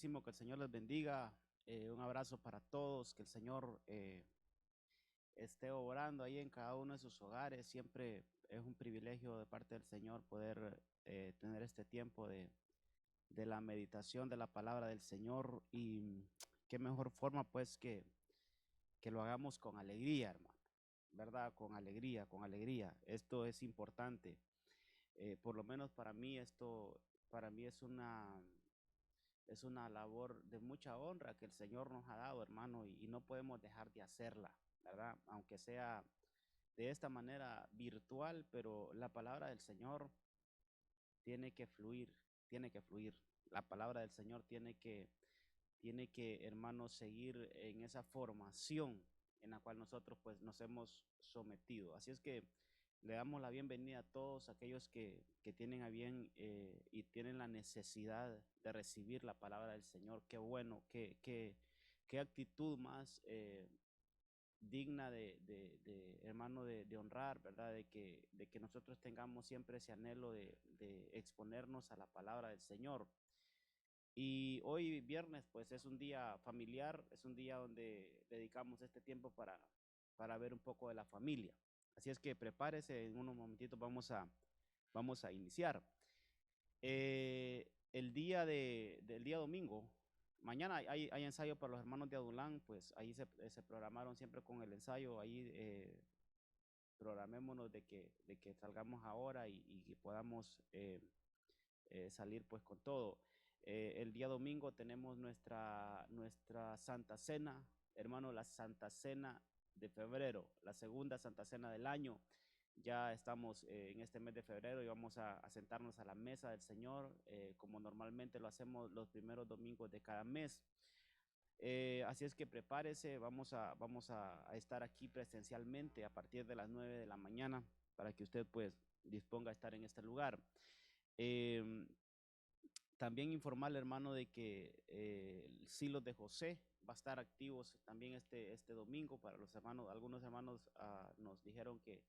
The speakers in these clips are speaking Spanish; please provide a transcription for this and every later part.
Muchísimo que el Señor les bendiga. Un abrazo para todos, que el Señor esté obrando ahí en cada uno de sus hogares. Siempre es un privilegio de parte del Señor poder tener este tiempo de la meditación de la palabra del Señor. Y qué mejor forma pues que lo hagamos con alegría, hermano, ¿verdad? Con alegría, con alegría. Esto es importante. Por lo menos para mí para mí es una labor de mucha honra que el Señor nos ha dado, hermano, y no podemos dejar de hacerla, ¿verdad? Aunque sea de esta manera virtual, pero la palabra del Señor tiene que fluir, tiene que fluir. La palabra del Señor tiene que, hermano, seguir en esa formación en la cual nosotros pues nos hemos sometido. Así es que le damos la bienvenida a todos aquellos que tienen a bien y tienen la necesidad de recibir la palabra del Señor. Qué bueno, qué actitud más digna hermano, de honrar, ¿verdad? De que nosotros tengamos siempre ese anhelo de exponernos a la palabra del Señor. Y hoy viernes, pues es un día familiar, es un día donde dedicamos este tiempo para ver un poco de la familia. Así es que prepárese, en unos momentitos vamos a iniciar. Del día domingo, mañana hay ensayo para los hermanos de Adulán, pues ahí se programaron siempre con el ensayo, ahí programémonos de que salgamos ahora y que podamos salir pues con todo. El día domingo tenemos nuestra Santa Cena, hermano, la Santa Cena de febrero, la segunda Santa Cena del año. Ya estamos en este mes de febrero y vamos a sentarnos a la mesa del Señor, como normalmente lo hacemos los primeros domingos de cada mes. Así es que prepárese, vamos a estar aquí presencialmente a partir de las 9 de la mañana para que usted pues disponga a estar en este lugar. Em, También informarle, hermano, de que el Silo de José va a estar activos también este domingo para los hermanos. Algunos hermanos nos dijeron que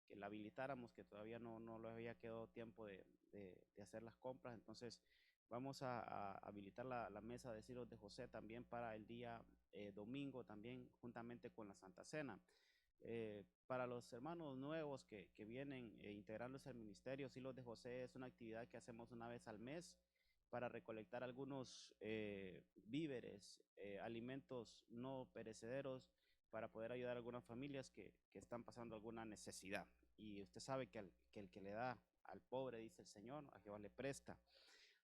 la habilitáramos, que todavía no les había quedado tiempo de hacer las compras. Entonces, vamos a habilitar la mesa de Silos de José también para el día domingo, también juntamente con la Santa Cena. Para los hermanos nuevos que vienen integrándose al ministerio, Silos de José es una actividad que hacemos una vez al mes para recolectar algunos víveres, alimentos no perecederos, para poder ayudar a algunas familias que están pasando alguna necesidad. Y usted sabe que el que le da al pobre, dice el Señor, a Jehová le presta.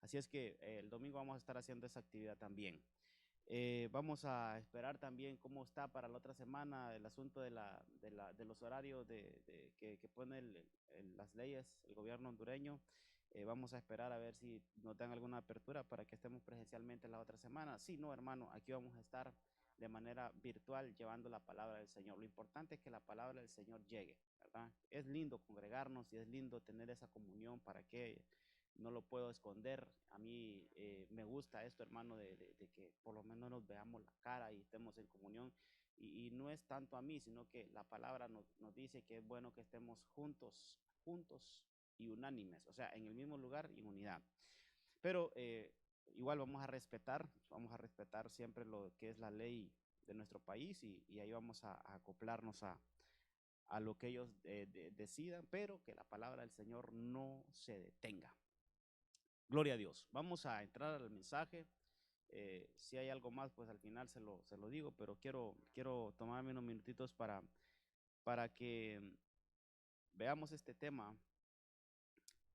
Así es que el domingo vamos a estar haciendo esa actividad también. Vamos a esperar también cómo está para la otra semana el asunto de los horarios que pone las leyes, el gobierno hondureño. Vamos a esperar a ver si nos dan alguna apertura para que estemos presencialmente la otra semana. Sí, no, hermano, aquí vamos a estar de manera virtual llevando la palabra del Señor. Lo importante es que la palabra del Señor llegue, ¿verdad? Es lindo congregarnos y es lindo tener esa comunión. Para que no lo puedo esconder. A mí me gusta esto, hermano, de que por lo menos nos veamos la cara y estemos en comunión. Y no es tanto a mí, sino que la palabra nos dice que es bueno que estemos juntos y unánimes, o sea, en el mismo lugar y en unidad. Pero igual vamos a respetar siempre lo que es la ley de nuestro país y ahí vamos a acoplarnos a lo que ellos decidan, pero que la palabra del Señor no se detenga. Gloria a Dios. Vamos a entrar al mensaje. Si hay algo más, pues al final se lo digo, pero quiero tomarme unos minutitos para que veamos este tema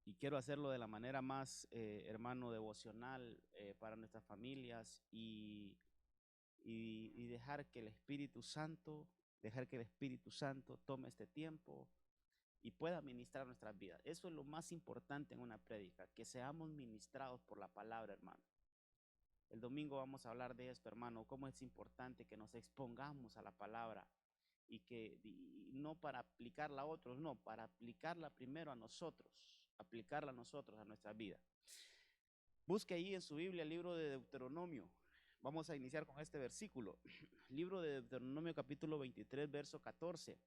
y quiero hacerlo de la manera más, hermano, devocional para nuestras familias y dejar que el Espíritu Santo tome este tiempo y pueda ministrar nuestras vidas. Eso es lo más importante en una prédica, que seamos ministrados por la palabra, hermano. El domingo vamos a hablar de esto, hermano, cómo es importante que nos expongamos a la palabra y no para aplicarla a otros, no, para aplicarla primero aplicarla a nosotros, a nuestra vida. Busque ahí en su Biblia el libro de Deuteronomio. Vamos a iniciar con este versículo. Libro de Deuteronomio capítulo 23, verso 14.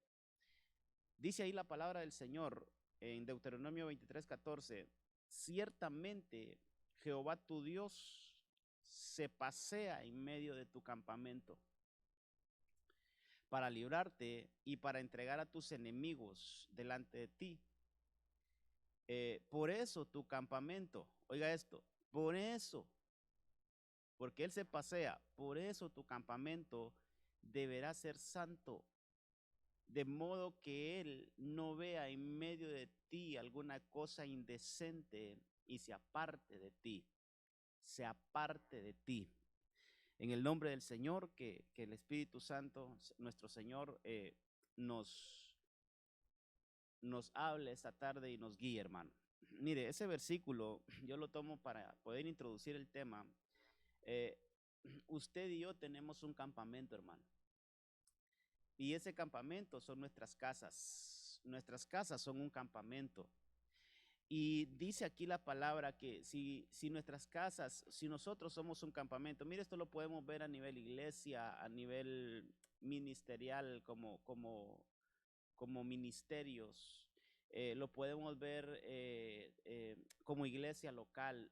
Dice ahí la palabra del Señor en Deuteronomio 23, 14. Ciertamente Jehová tu Dios se pasea en medio de tu campamento para librarte y para entregar a tus enemigos delante de ti. Por eso tu campamento, oiga esto, por eso, porque Él se pasea, por eso tu campamento deberá ser santo, de modo que Él no vea en medio de ti alguna cosa indecente y se aparte de ti, se aparte de ti. En el nombre del Señor, que el Espíritu Santo, nuestro Señor, nos hable esta tarde y nos guíe, hermano. Mire, ese versículo yo lo tomo para poder introducir el tema. Usted y yo tenemos un campamento, hermano. Y ese campamento son nuestras casas. Nuestras casas son un campamento. Y dice aquí la palabra que si nuestras casas, si nosotros somos un campamento, mire, esto lo podemos ver a nivel iglesia, a nivel ministerial, como ministerios, lo podemos ver como iglesia local,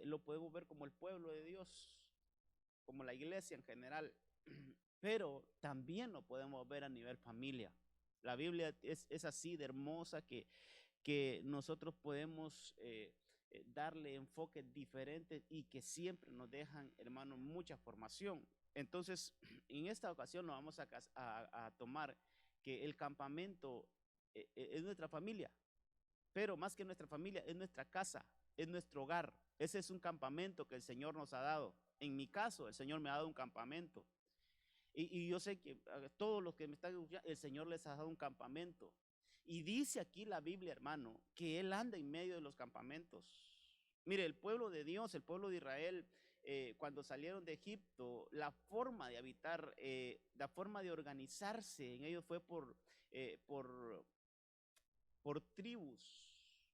lo podemos ver como el pueblo de Dios, como la iglesia en general, pero también lo podemos ver a nivel familia. La Biblia es así de hermosa que nosotros podemos darle enfoques diferentes y que siempre nos dejan, hermanos, mucha formación. Entonces, en esta ocasión nos vamos a tomar que el campamento es nuestra familia, pero más que nuestra familia, es nuestra casa, es nuestro hogar. Ese es un campamento que el Señor nos ha dado. En mi caso, el Señor me ha dado un campamento. Y yo sé que a todos los que me están escuchando, el Señor les ha dado un campamento. Y dice aquí la Biblia, hermano, que Él anda en medio de los campamentos. Mire, el pueblo de Dios, el pueblo de Israel, cuando salieron de Egipto, la forma de habitar, la forma de organizarse en ellos fue por tribus.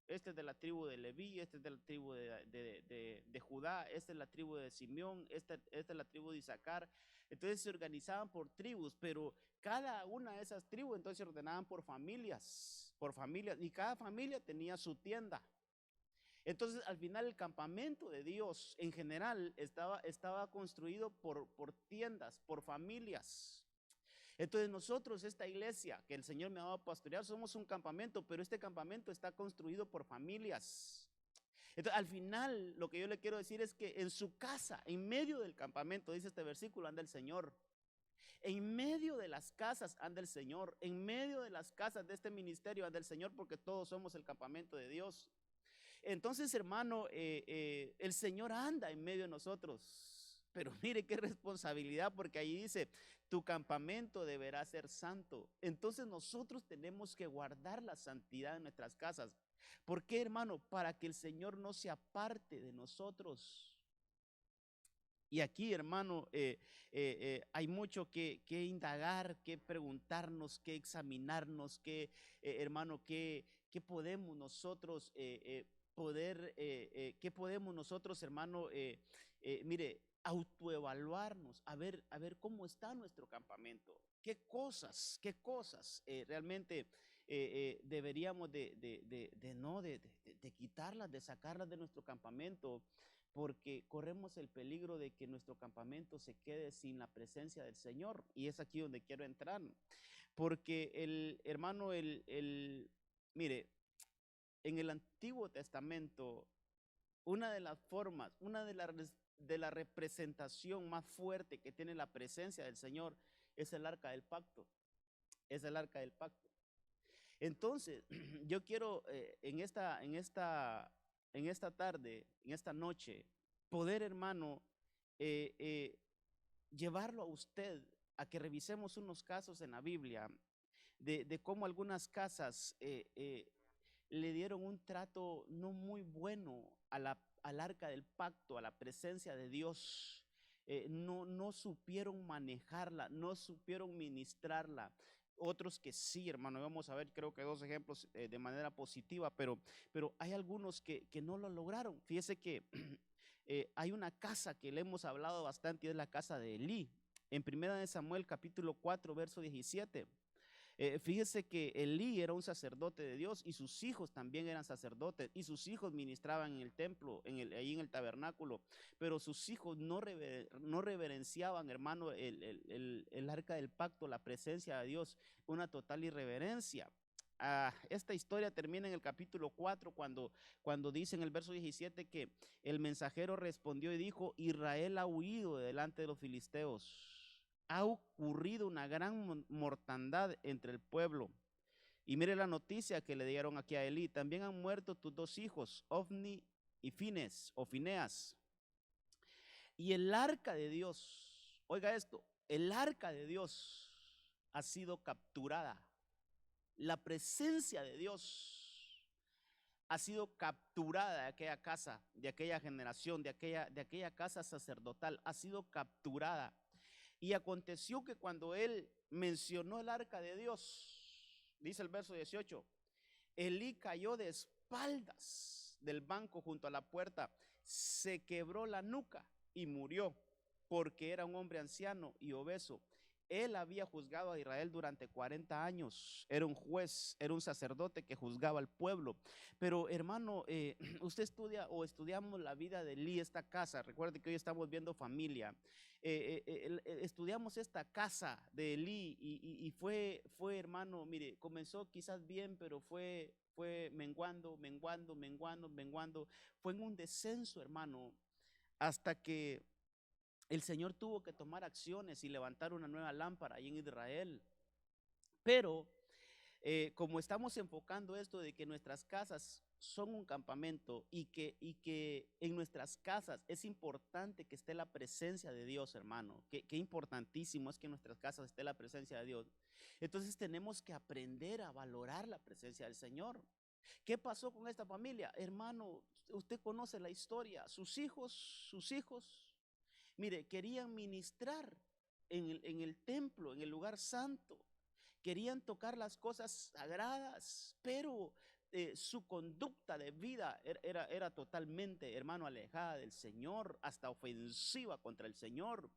Este es de la tribu de Leví, este es de la tribu de Judá, esta es la tribu de Simeón, esta es la tribu de Isaacar. Entonces se organizaban por tribus, pero cada una de esas tribus entonces se ordenaban por familias, y cada familia tenía su tienda. Entonces al final el campamento de Dios en general estaba construido por tiendas, por familias. Entonces nosotros, esta iglesia que el Señor me ha dado a pastorear, somos un campamento, pero este campamento está construido por familias. Entonces, al final, lo que yo le quiero decir es que en su casa, en medio del campamento, dice este versículo, anda el Señor. En medio de las casas anda el Señor. En medio de las casas de este ministerio anda el Señor, porque todos somos el campamento de Dios. Entonces, hermano, el Señor anda en medio de nosotros. Pero mire qué responsabilidad, porque ahí dice, tu campamento deberá ser santo. Entonces nosotros tenemos que guardar la santidad en nuestras casas. ¿Por qué, hermano? Para que el Señor no se aparte de nosotros. Y aquí, hermano, hay mucho que indagar, que preguntarnos, que examinarnos, hermano, que podemos nosotros qué podemos nosotros, hermano, mire, autoevaluarnos, a ver cómo está nuestro campamento, qué cosas realmente deberíamos de quitarlas, de sacarlas de nuestro campamento, porque corremos el peligro de que nuestro campamento se quede sin la presencia del Señor. Y es aquí donde quiero entrar, porque hermano, mire, en el Antiguo Testamento, una de las formas, de la representación más fuerte que tiene la presencia del Señor es el arca del pacto. Es el arca del pacto. Entonces, yo quiero en esta tarde, en esta noche, poder, hermano, llevarlo a usted a que revisemos unos casos en la Biblia de cómo algunas casas le dieron un trato no muy bueno al arca del pacto, a la presencia de Dios. No supieron manejarla, no supieron ministrarla. Otros que sí, hermano, vamos a ver, creo que 2 ejemplos de manera positiva, pero hay algunos que no lo lograron. Fíjese que hay una casa que le hemos hablado bastante y es la casa de Elí. En 1 Samuel capítulo 4, verso 17. Fíjese que Elí era un sacerdote de Dios y sus hijos también eran sacerdotes y sus hijos ministraban en el templo, ahí en el tabernáculo, pero sus hijos no reverenciaban, hermano, el arca del pacto, la presencia de Dios, una total irreverencia. Esta historia termina en el capítulo 4 cuando dice en el verso 17 que el mensajero respondió y dijo: Israel ha huido de delante de los filisteos. Ha ocurrido una gran mortandad entre el pueblo. Y mire la noticia que le dieron aquí a Elí: también han muerto tus dos hijos, Ofni y Fineas. Y el arca de Dios, oiga esto, el arca de Dios ha sido capturada. La presencia de Dios ha sido capturada de aquella casa, de aquella generación, de aquella casa sacerdotal, ha sido capturada. Y aconteció que cuando él mencionó el arca de Dios, dice el verso 18, Elí cayó de espaldas del banco junto a la puerta, se quebró la nuca y murió, porque era un hombre anciano y obeso. Él había juzgado a Israel durante 40 años, era un juez, era un sacerdote que juzgaba al pueblo. Pero hermano, usted estudia o estudiamos la vida de Elí, esta casa, recuerde que hoy estamos viendo familia. Estudiamos esta casa de Elí y fue hermano, mire, comenzó quizás bien, pero fue menguando, fue en un descenso, hermano, hasta que el Señor tuvo que tomar acciones y levantar una nueva lámpara ahí en Israel. Pero como estamos enfocando esto de que nuestras casas son un campamento y que en nuestras casas es importante que esté la presencia de Dios, hermano, que importantísimo es que en nuestras casas esté la presencia de Dios. Entonces tenemos que aprender a valorar la presencia del Señor. ¿Qué pasó con esta familia? Hermano, usted conoce la historia. Sus hijos, mire, querían ministrar en el templo, en el lugar santo. Querían tocar las cosas sagradas, pero su conducta de vida era totalmente, hermano, alejada del Señor, hasta ofensiva contra el Señor.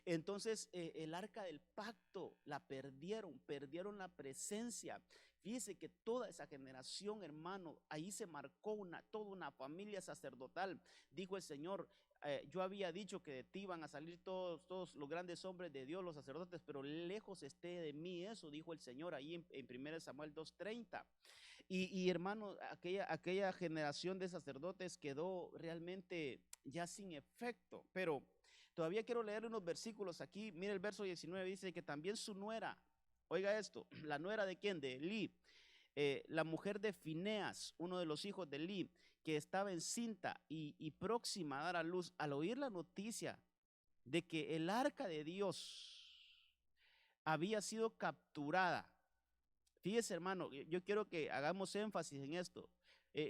Entonces el arca del pacto la perdieron la presencia. Fíjese que toda esa generación, hermano, ahí se marcó toda una familia sacerdotal. Dijo el Señor: yo había dicho que de ti van a salir todos los grandes hombres de Dios, los sacerdotes, pero lejos esté de mí eso, dijo el Señor ahí en 1 Samuel 2:30. Y hermano, aquella generación de sacerdotes quedó realmente ya sin efecto. Pero todavía quiero leer unos versículos aquí. Mire el verso 19, dice que también su nuera, oiga esto, la nuera de quién, de Elí, la mujer de Fineas, uno de los hijos de Elí, que estaba encinta y próxima a dar a luz, al oír la noticia de que el arca de Dios había sido capturada. Fíjese, hermano, yo quiero que hagamos énfasis en esto.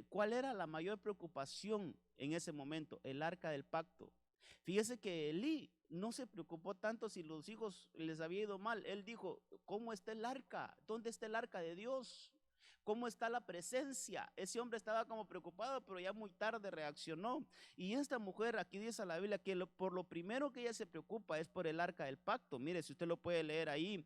¿Cuál era la mayor preocupación en ese momento? El arca del pacto. Fíjese que Elí no se preocupó tanto si los hijos les había ido mal. Él dijo: ¿cómo está el arca? ¿Dónde está el arca de Dios? ¿Cómo está la presencia? Ese hombre estaba como preocupado, pero ya muy tarde reaccionó. Y esta mujer, aquí dice la Biblia que por lo primero que ella se preocupa es por el arca del pacto. Mire, si usted lo puede leer ahí,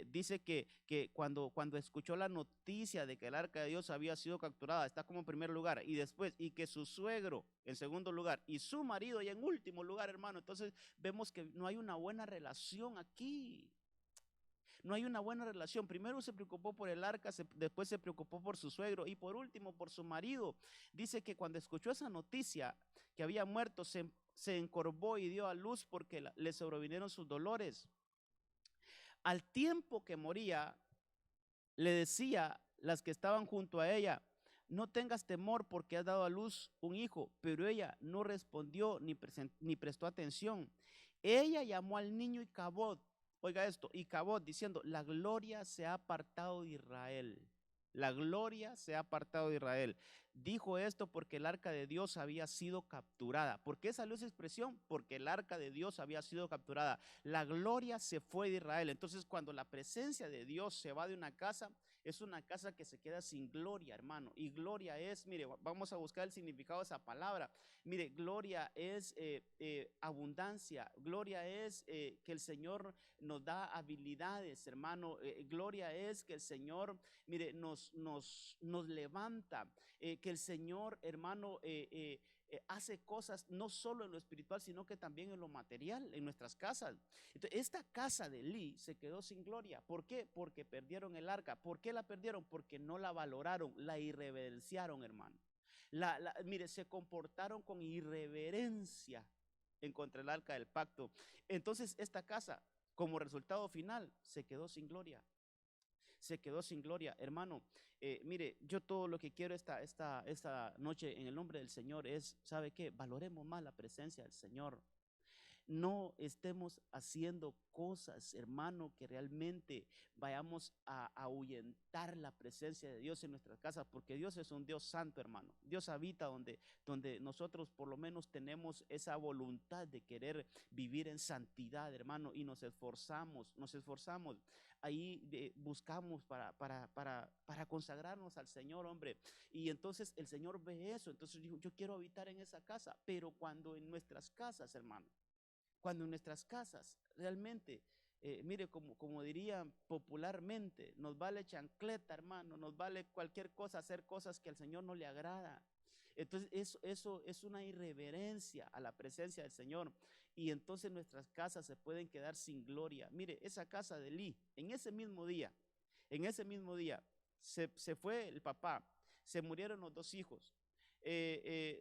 dice que cuando escuchó la noticia de que el arca de Dios había sido capturada, está como en primer lugar, y después, y que su suegro en segundo lugar, y su marido ya en último lugar, hermano. Entonces vemos que no hay una buena relación aquí. No hay una buena relación. Primero se preocupó por el arca, después se preocupó por su suegro y por último por su marido. Dice que cuando escuchó esa noticia que había muerto, se encorvó y dio a luz porque le sobrevinieron sus dolores. Al tiempo que moría, le decía las que estaban junto a ella: no tengas temor porque has dado a luz un hijo. Pero ella no respondió ni prestó atención. Ella llamó al niño Icabod. Oiga esto, Icabod, diciendo: la gloria se ha apartado de Israel. La gloria se ha apartado de Israel. dijo esto porque el arca de Dios había sido capturada. ¿Por qué salió esa expresión? Porque el arca de Dios había sido capturada. La gloria se fue de Israel. Entonces, cuando la presencia de Dios se va de una casa, es una casa que se queda sin gloria, hermano. Y gloria es, mire, vamos a buscar el significado de esa palabra. Mire, gloria es abundancia. Gloria es que el Señor nos da habilidades, hermano. Gloria es que el Señor, mire, nos levanta. Que el Señor, hermano, hace cosas no solo en lo espiritual, sino que también en lo material, en nuestras casas. Entonces, esta casa de Elí se quedó sin gloria. ¿Por qué? Porque perdieron el arca. ¿Por qué la perdieron? Porque no la valoraron, la irreverenciaron, hermano. Mire, se comportaron con irreverencia en contra del arca del pacto. Entonces, esta casa, como resultado final, se quedó sin gloria. Se quedó sin gloria, hermano. Mire, yo todo lo que quiero esta noche en el nombre del Señor es, ¿sabe qué? Valoremos más la presencia del Señor. No estemos haciendo cosas, hermano, que realmente vayamos a ahuyentar la presencia de Dios en nuestras casas, porque Dios es un Dios santo, hermano. Dios habita donde nosotros por lo menos tenemos esa voluntad de querer vivir en santidad, hermano, y nos esforzamos. Ahí buscamos para consagrarnos al Señor, hombre. Y entonces el Señor ve eso. Entonces dijo, yo quiero habitar en esa casa. Pero cuando en nuestras casas, hermano, cuando en nuestras casas realmente, mire, como dirían popularmente, nos vale chancleta, hermano, nos vale cualquier cosa, hacer cosas que al Señor no le agrada. Entonces eso es una irreverencia a la presencia del Señor. Y entonces nuestras casas se pueden quedar sin gloria. Mire, esa casa de Elí, en ese mismo día, se fue el papá, se murieron los dos hijos.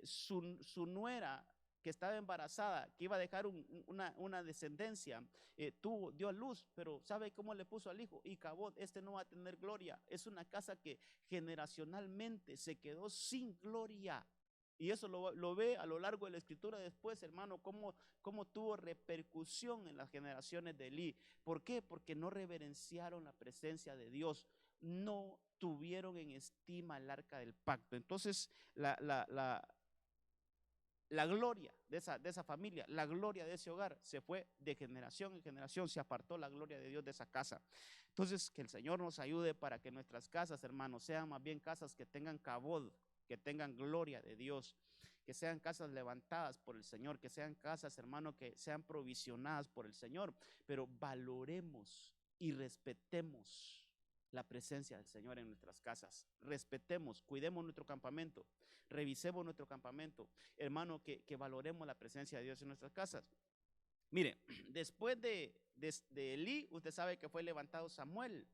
Su nuera, que estaba embarazada, que iba a dejar una descendencia, dio a luz, pero ¿sabe cómo le puso al hijo? Icabod, este no va a tener gloria. Es una casa que generacionalmente se quedó sin gloria. Y eso lo ve a lo largo de la escritura después, hermano, cómo tuvo repercusión en las generaciones de Elí. ¿Por qué? Porque no reverenciaron la presencia de Dios, no tuvieron en estima el arca del pacto. Entonces, la gloria de esa familia, la gloria de ese hogar se fue de generación en generación, se apartó la gloria de Dios de esa casa. Entonces, que el Señor nos ayude para que nuestras casas, hermanos, sean más bien casas que tengan cabod, que tengan gloria de Dios, que sean casas levantadas por el Señor, que sean casas, hermano, que sean provisionadas por el Señor, pero valoremos y respetemos la presencia del Señor en nuestras casas. Respetemos, cuidemos nuestro campamento, revisemos nuestro campamento, hermano, que valoremos la presencia de Dios en nuestras casas. Mire, después de Elí, usted sabe que fue levantado Samuel.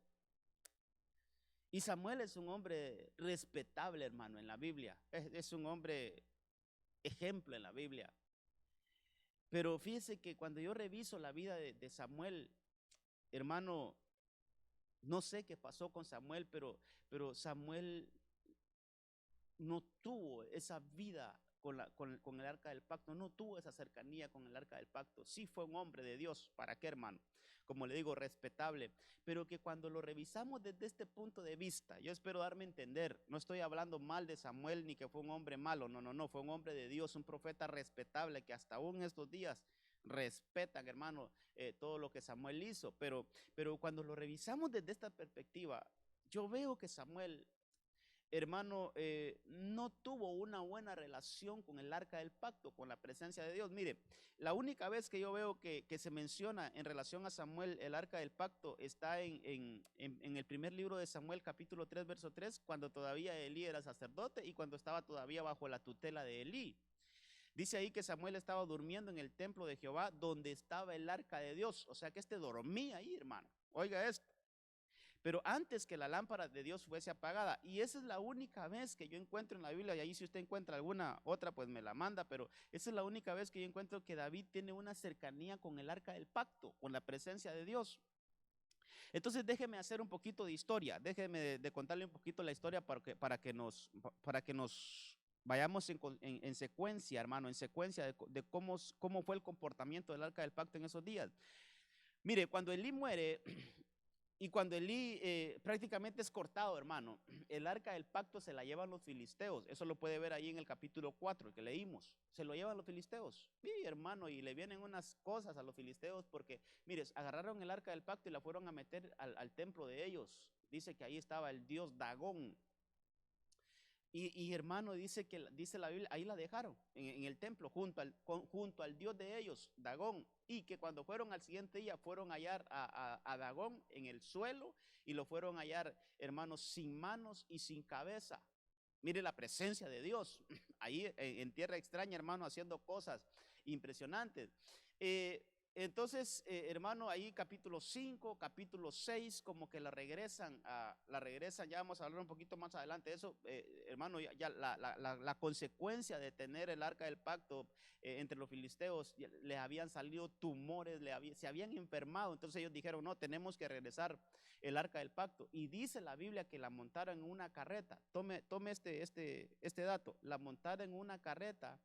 Y Samuel es un hombre respetable, hermano, en la Biblia. Es un hombre ejemplo en la Biblia. Pero fíjese que cuando yo reviso la vida de Samuel, hermano, no sé qué pasó con Samuel, pero Samuel no tuvo esa vida con el arca del pacto, no tuvo esa cercanía con el arca del pacto. Sí fue un hombre de Dios, ¿para qué, hermano? Como le digo, respetable, pero que cuando lo revisamos desde este punto de vista, yo espero darme a entender, no estoy hablando mal de Samuel ni que fue un hombre malo, no, fue un hombre de Dios, un profeta respetable que hasta aún en estos días respetan, hermano, todo lo que Samuel hizo, pero cuando lo revisamos desde esta perspectiva, yo veo que Samuel, hermano, no tuvo una buena relación con el arca del pacto, con la presencia de Dios. Mire, la única vez que yo veo que se menciona en relación a Samuel el arca del pacto está en el primer libro de Samuel, capítulo 3, verso 3, cuando todavía Elí era sacerdote y cuando estaba todavía bajo la tutela de Elí. Dice ahí que Samuel estaba durmiendo en el templo de Jehová donde estaba el arca de Dios. O sea que dormía ahí, hermano. Oiga esto. Pero antes que la lámpara de Dios fuese apagada. Y esa es la única vez que yo encuentro en la Biblia. Y ahí si usted encuentra alguna otra, pues me la manda. Pero esa es la única vez que yo encuentro que David tiene una cercanía con el arca del pacto, con la presencia de Dios. Entonces déjeme hacer un poquito de historia. Déjeme de contarle un poquito la historia para que nos vayamos en secuencia, hermano, en secuencia de cómo fue el comportamiento del arca del pacto en esos días. Mire, cuando Elí muere, Y cuando Elí prácticamente es cortado, hermano, el arca del pacto se la llevan los filisteos. Eso lo puede ver ahí en el capítulo 4 que leímos. Se lo llevan los filisteos. Sí, hermano, y le vienen unas cosas a los filisteos porque, mire, agarraron el arca del pacto y la fueron a meter al templo de ellos. Dice que ahí estaba el dios Dagón. Y hermano, dice la Biblia, ahí la dejaron, en el templo, junto al dios de ellos, Dagón. Y que cuando fueron al siguiente día, fueron a hallar a Dagón en el suelo y lo fueron a hallar, hermanos, sin manos y sin cabeza. Mire la presencia de Dios ahí en tierra extraña, hermano, haciendo cosas impresionantes. Entonces, hermano, ahí capítulo 5, capítulo 6, como que la regresan, ya vamos a hablar un poquito más adelante de eso, hermano, ya la consecuencia de tener el arca del pacto entre los filisteos, les habían salido tumores, se habían enfermado, entonces ellos dijeron, no, tenemos que regresar el arca del pacto, y dice la Biblia que la montaron en una carreta. Tome este dato, la montaron en una carreta,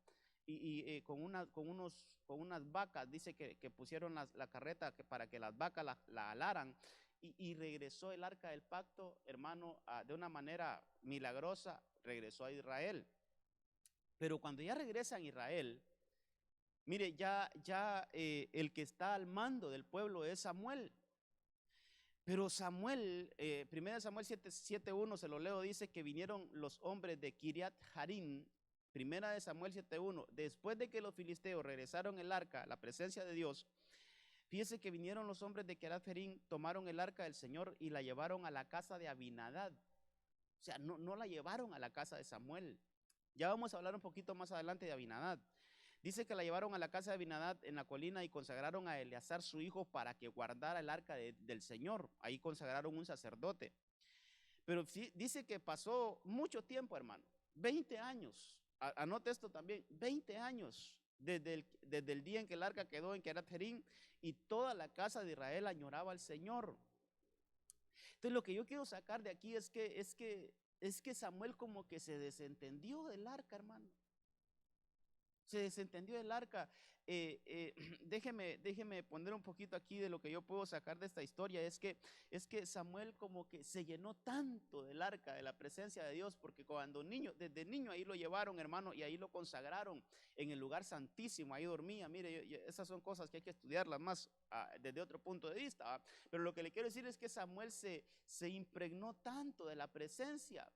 y con unas vacas, dice que pusieron la carreta para que las vacas la alaran, y regresó el arca del pacto, hermano, de una manera milagrosa, regresó a Israel. Pero cuando ya regresa a Israel, mire, ya el que está al mando del pueblo es Samuel. Pero Samuel, 1 Samuel 7:1, se lo leo, dice que vinieron los hombres de Kiriat Jarim. 1 Samuel 7:1, después de que los filisteos regresaron el arca, la presencia de Dios, fíjese que vinieron los hombres de Kiriat Jarim, tomaron el arca del Señor y la llevaron a la casa de Abinadab. O sea, no la llevaron a la casa de Samuel. Ya vamos a hablar un poquito más adelante de Abinadab. Dice que la llevaron a la casa de Abinadab en la colina y consagraron a Eleazar su hijo para que guardara el arca del Señor. Ahí consagraron un sacerdote. Pero sí, dice que pasó mucho tiempo, hermano, 20 años. Anote esto también, 20 años desde el día en que el arca quedó en Kiriat Jearim, y toda la casa de Israel añoraba al Señor. Entonces lo que yo quiero sacar de aquí es que Samuel como que se desentendió del arca, hermano. Se desentendió del arca. Déjeme poner un poquito aquí de lo que yo puedo sacar de esta historia. Es que Samuel como que se llenó tanto del arca, de la presencia de Dios, porque desde niño ahí lo llevaron, hermano, y ahí lo consagraron en el lugar santísimo, ahí dormía. Mire, esas son cosas que hay que estudiarlas más desde otro punto de vista. Pero lo que le quiero decir es que Samuel se impregnó tanto de la presencia,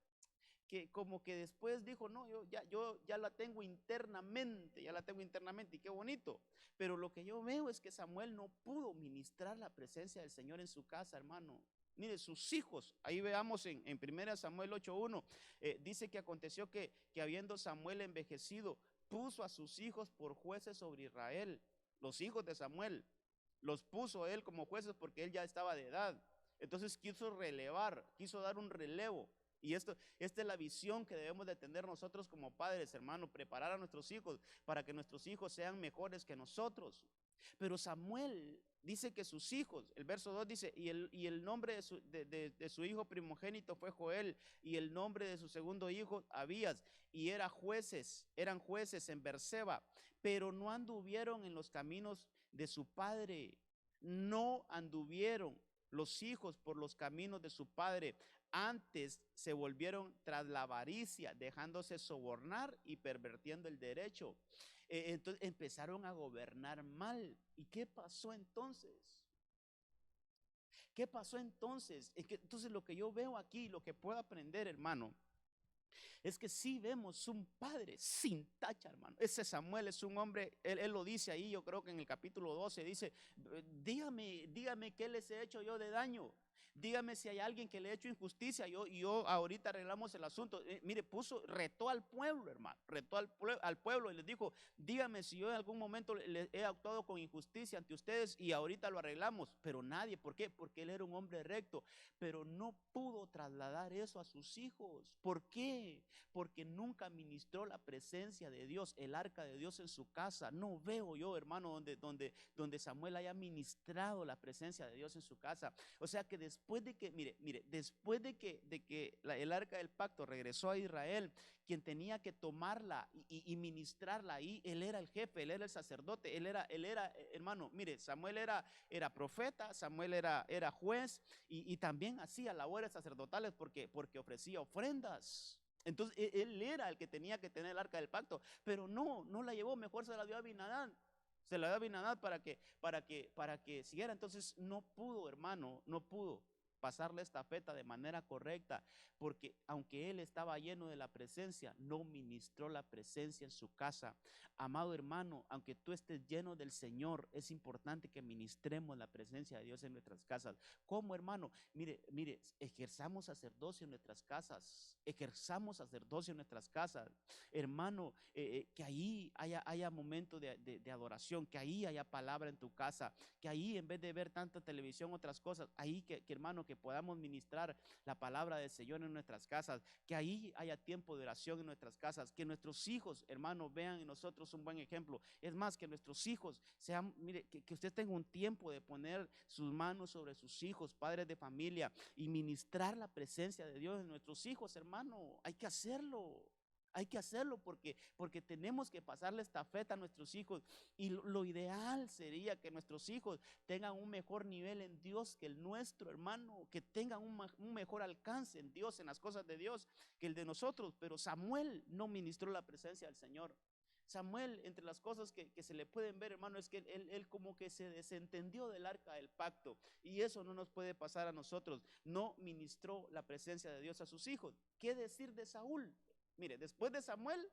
que como que después dijo, no, yo ya la tengo internamente, y qué bonito. Pero lo que yo veo es que Samuel no pudo ministrar la presencia del Señor en su casa, hermano. Mire, sus hijos, ahí veamos en 1 Samuel 8:1, dice que aconteció que habiendo Samuel envejecido, puso a sus hijos por jueces sobre Israel. Los hijos de Samuel los puso él como jueces porque él ya estaba de edad. Entonces quiso dar un relevo. Y esta es la visión que debemos de tener nosotros como padres, hermano, preparar a nuestros hijos para que nuestros hijos sean mejores que nosotros. Pero Samuel dice que sus hijos, el verso 2 dice, y el nombre de su hijo primogénito fue Joel, y el nombre de su segundo hijo Abías, y eran jueces en Berseba, pero no anduvieron en los caminos de su padre. No anduvieron los hijos por los caminos de su padre. Antes se volvieron tras la avaricia, dejándose sobornar y pervirtiendo el derecho. Entonces empezaron a gobernar mal. ¿Y qué pasó entonces? ¿Qué pasó entonces? Entonces lo que yo veo aquí, lo que puedo aprender, hermano, es que sí vemos un padre sin tacha, hermano. Ese Samuel es un hombre, él lo dice ahí, yo creo que en el capítulo 12, dice, dígame qué les he hecho yo de daño. Dígame si hay alguien que le ha hecho injusticia. Yo ahorita arreglamos el asunto. Mire, retó al pueblo, hermano. Retó al pueblo y les dijo, dígame si yo en algún momento le he actuado con injusticia ante ustedes y ahorita lo arreglamos. Pero nadie, ¿por qué? Porque él era un hombre recto. Pero no pudo trasladar eso a sus hijos. ¿Por qué? Porque nunca ministró la presencia de Dios, el arca de Dios en su casa. No veo yo, hermano, donde Samuel haya ministrado la presencia de Dios en su casa. O sea que después después de que, después de que el arca del pacto regresó a Israel, quien tenía que tomarla y ministrarla ahí, él era el jefe, él era el sacerdote, él era, hermano, mire, Samuel era profeta, Samuel era juez y también hacía labores sacerdotales porque ofrecía ofrendas. Entonces él era el que tenía que tener el arca del pacto, pero no la llevó, mejor se la dio a Abinadab. Se la dio a Abinadab para que siguiera. Entonces no pudo, hermano, no pudo pasarle esta estafeta de manera correcta, porque aunque él estaba lleno de la presencia, no ministró la presencia en su casa. Amado hermano, aunque tú estés lleno del Señor, es importante que ministremos la presencia de Dios en nuestras casas. ¿Cómo, hermano? Mire, ejerzamos sacerdocio en nuestras casas, ejerzamos sacerdocio en nuestras casas, hermano, que ahí haya momento de adoración, que ahí haya palabra en tu casa, que ahí en vez de ver tanta televisión, otras cosas, ahí que hermano, que podamos ministrar la palabra del Señor en nuestras casas, que ahí haya tiempo de oración en nuestras casas, que nuestros hijos, hermano, vean en nosotros un buen ejemplo. Es más, que nuestros hijos sean, mire, que usted tenga un tiempo de poner sus manos sobre sus hijos, padres de familia, y ministrar la presencia de Dios en nuestros hijos, hermano. Hay que hacerlo. Hay que hacerlo porque tenemos que pasarle esta estafeta a nuestros hijos. Y lo ideal sería que nuestros hijos tengan un mejor nivel en Dios que el nuestro, hermano, que tengan un mejor alcance en Dios, en las cosas de Dios, que el de nosotros. Pero Samuel no ministró la presencia del Señor. Samuel, entre las cosas que se le pueden ver, hermano, es que él como que se desentendió del arca del pacto. Y eso no nos puede pasar a nosotros. No ministró la presencia de Dios a sus hijos. ¿Qué decir de Saúl? Mire, después de Samuel,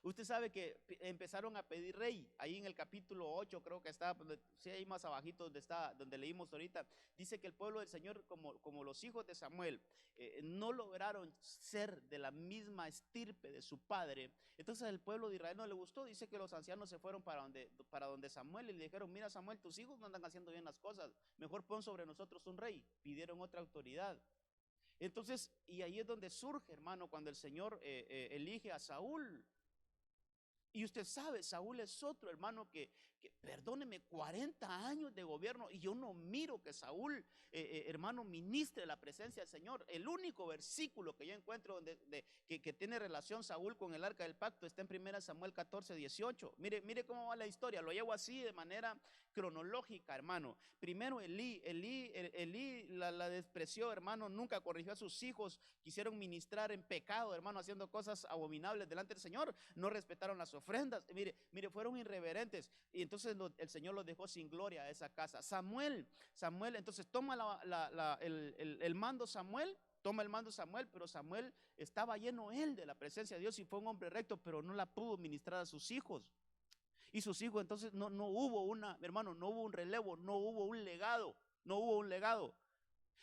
usted sabe que empezaron a pedir rey. Ahí en el capítulo 8 creo que está, sí, ahí más abajito donde está, donde leímos ahorita, dice que el pueblo del Señor, como los hijos de Samuel, no lograron ser de la misma estirpe de su padre. Entonces el pueblo de Israel no le gustó. Dice que los ancianos se fueron para donde Samuel y le dijeron: mira, Samuel, tus hijos no andan haciendo bien las cosas, mejor pon sobre nosotros un rey. Pidieron otra autoridad. Entonces, y ahí es donde surge, hermano, cuando el Señor elige a Saúl. Y usted sabe, Saúl es otro hermano que perdóneme, 40 años de gobierno y yo no miro que Saúl, hermano, ministre la presencia del Señor. El único versículo que yo encuentro que tiene relación Saúl con el arca del pacto está en 1 Samuel 14:18. Mire cómo va la historia, lo llevo así de manera cronológica, hermano. Primero Elí la despreció, hermano, nunca corrigió a sus hijos, quisieron ministrar en pecado, hermano, haciendo cosas abominables delante del Señor, no respetaron las ofrendas, mire, fueron irreverentes y entonces el Señor los dejó sin gloria a esa casa. Samuel, entonces toma el mando Samuel. Toma el mando Samuel, pero Samuel estaba lleno él de la presencia de Dios y fue un hombre recto, pero no la pudo ministrar a sus hijos. Y sus hijos, entonces no hubo hermano, no hubo un relevo, no hubo un legado.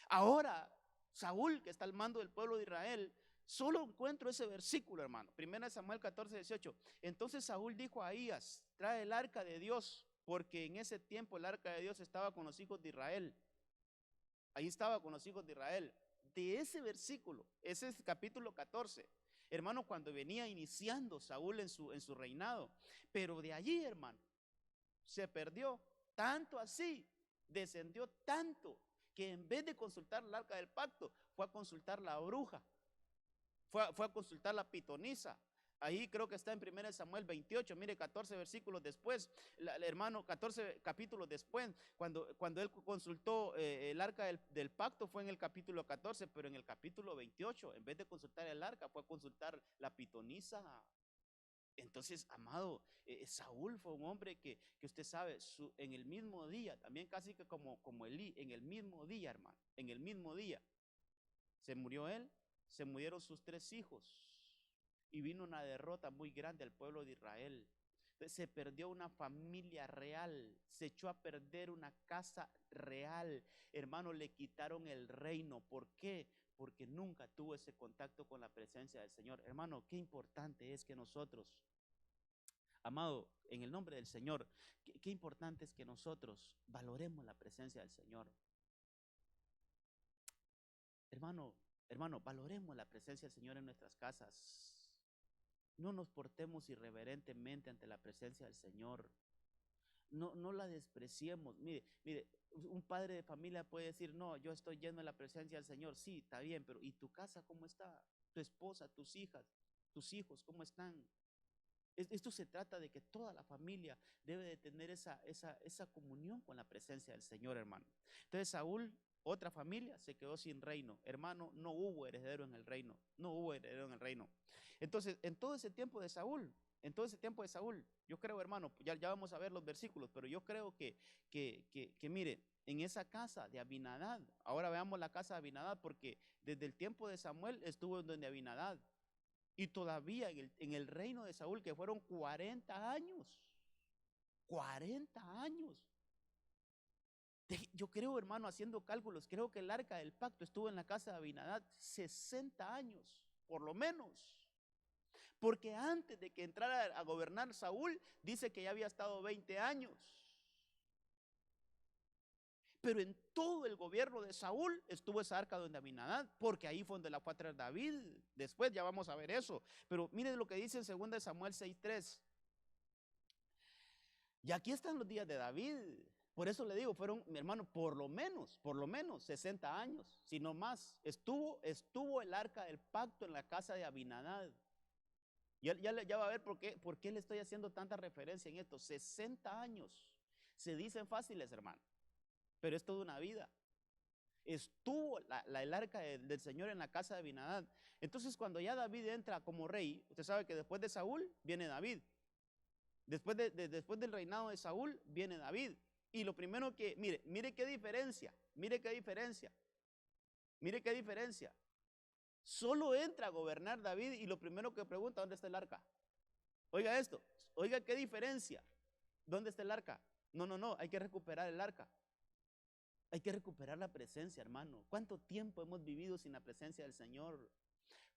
Ahora, Saúl, que está al mando del pueblo de Israel, solo encuentro ese versículo, hermano. 1 Samuel 14:18. Entonces Saúl dijo a Ahías: trae el arca de Dios, porque en ese tiempo el arca de Dios estaba con los hijos de Israel. Ahí estaba con los hijos de Israel. De ese versículo, ese es capítulo 14. Hermano, cuando venía iniciando Saúl en su reinado. Pero de allí, hermano, se perdió. Tanto así, descendió tanto, que en vez de consultar el arca del pacto, fue a consultar la bruja. Fue a consultar la pitonisa. Ahí creo que está en 1 Samuel 28, mire, 14 versículos después, hermano, 14 capítulos después, cuando él consultó el arca del pacto fue en el capítulo 14, pero en el capítulo 28, en vez de consultar el arca, fue a consultar la pitonisa. Entonces, amado, Saúl fue un hombre que usted sabe, en el mismo día, también casi que como Elí, en el mismo día, hermano, en el mismo día, se murió él, se murieron sus 3 hijos. Y vino una derrota muy grande al pueblo de Israel. Se perdió una familia real, se echó a perder una casa real. Hermano, le quitaron el reino. ¿Por qué? Porque nunca tuvo ese contacto con la presencia del Señor. Hermano, qué importante es que nosotros, amado, en el nombre del Señor, qué importante es que nosotros valoremos la presencia del Señor. Hermano, valoremos la presencia del Señor en nuestras casas. No nos portemos irreverentemente ante la presencia del Señor. no la despreciemos. Mire, un padre de familia puede decir, no, yo estoy lleno de la presencia del Señor. Sí, está bien, pero ¿y tu casa cómo está? Tu esposa, tus hijas, tus hijos, ¿cómo están? Esto se trata de que toda la familia debe de tener esa comunión con la presencia del Señor, hermano. Entonces Saúl, otra familia, se quedó sin reino. Hermano, no hubo heredero en el reino. No hubo heredero en el reino. Entonces, en todo ese tiempo de Saúl, yo creo, hermano, ya vamos a ver los versículos, pero yo creo que mire, en esa casa de Abinadab, ahora veamos la casa de Abinadab, porque desde el tiempo de Samuel estuvo en donde Abinadab. Y todavía en el reino de Saúl, que fueron 40 años. 40 años. Yo creo, hermano, haciendo cálculos, creo que el arca del pacto estuvo en la casa de Abinadab 60 años, por lo menos. Porque antes de que entrara a gobernar Saúl, dice que ya había estado 20 años. Pero en todo el gobierno de Saúl estuvo esa arca donde Abinadab, porque ahí fue donde la fue a traer David. Después ya vamos a ver eso. Pero miren lo que dice en 2 Samuel 6:3. Y aquí están los días de David. Por eso le digo, fueron, mi hermano, por lo menos 60 años, si no más. Estuvo el arca del pacto en la casa de Abinadab. Ya va a ver por qué le estoy haciendo tanta referencia en esto. 60 años. Se dicen fáciles, hermano, pero es toda una vida. Estuvo el arca del Señor en la casa de Abinadab. Entonces, cuando ya David entra como rey, usted sabe que después de Saúl viene David. Después del reinado de Saúl viene David. Y lo primero que, mire qué diferencia. Solo entra a gobernar David y lo primero que pregunta, ¿dónde está el arca? Oiga esto, oiga qué diferencia. ¿Dónde está el arca? No, hay que recuperar el arca. Hay que recuperar la presencia, hermano. ¿Cuánto tiempo hemos vivido sin la presencia del Señor?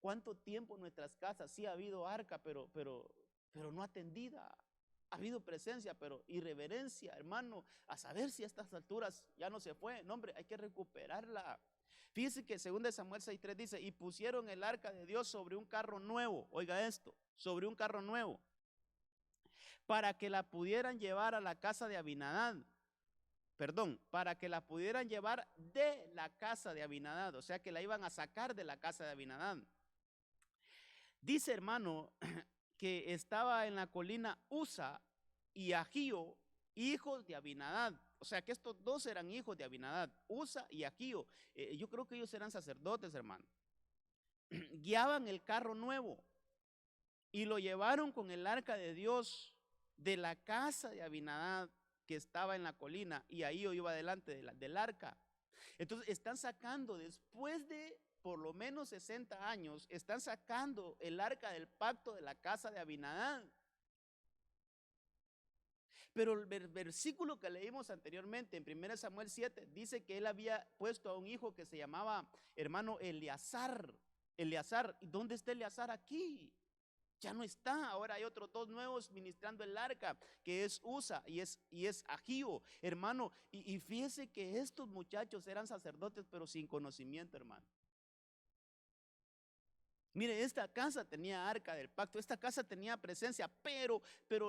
¿Cuánto tiempo en nuestras casas sí ha habido arca, pero no atendida? Ha habido presencia, pero irreverencia, hermano, a saber si a estas alturas ya no se fue. No, hombre, hay que recuperarla. Fíjese que 2 Samuel 6:3 dice, y pusieron el arca de Dios sobre un carro nuevo. Oiga esto, sobre un carro nuevo, para que la pudieran llevar a la casa de Abinadab. Para que la pudieran llevar de la casa de Abinadab, o sea que la iban a sacar de la casa de Abinadab. Dice, hermano, que estaba en la colina Usa y Ahío, hijos de Abinadab. O sea que estos dos eran hijos de Abinadab, Usa y Ahío. Yo creo que ellos eran sacerdotes, hermano. Guiaban el carro nuevo y lo llevaron con el arca de Dios de la casa de Abinadab, que estaba en la colina, y Ahío iba delante del arca. Entonces están sacando, después de por lo menos 60 años, están sacando el arca del pacto de la casa de Abinadab. Pero el versículo que leímos anteriormente en 1 Samuel 7 dice que él había puesto a un hijo que se llamaba, hermano, Eleazar. ¿Dónde está Eleazar aquí? Ya no está. Ahora hay otros dos nuevos ministrando el arca, que es Usa y es Ahío, hermano. Y fíjese que estos muchachos eran sacerdotes, pero sin conocimiento, hermano. Mire, esta casa tenía arca del pacto, esta casa tenía presencia, pero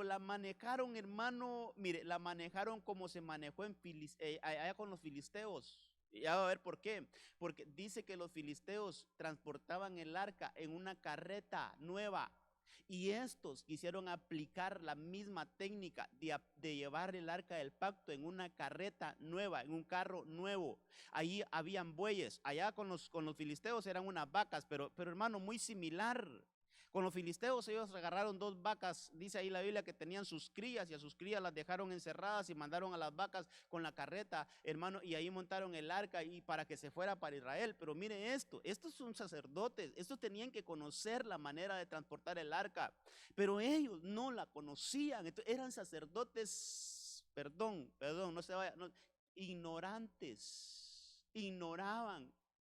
la manejaron, hermano, mire, la manejaron como se manejó allá con los filisteos. Ya va a ver por qué. Porque dice que los filisteos transportaban el arca en una carreta nueva. Y estos quisieron aplicar la misma técnica de llevar el arca del pacto en una carreta nueva, en un carro nuevo. Ahí habían bueyes. Allá con los filisteos eran unas vacas, pero hermano, muy similar. Con los filisteos ellos agarraron dos vacas, dice ahí la Biblia, que tenían sus crías, y a sus crías las dejaron encerradas y mandaron a las vacas con la carreta, hermano, y ahí montaron el arca y para que se fuera para Israel. Pero mire esto, estos son sacerdotes, estos tenían que conocer la manera de transportar el arca, pero ellos no la conocían. Entonces, eran sacerdotes, perdón, no se vaya, ignoraban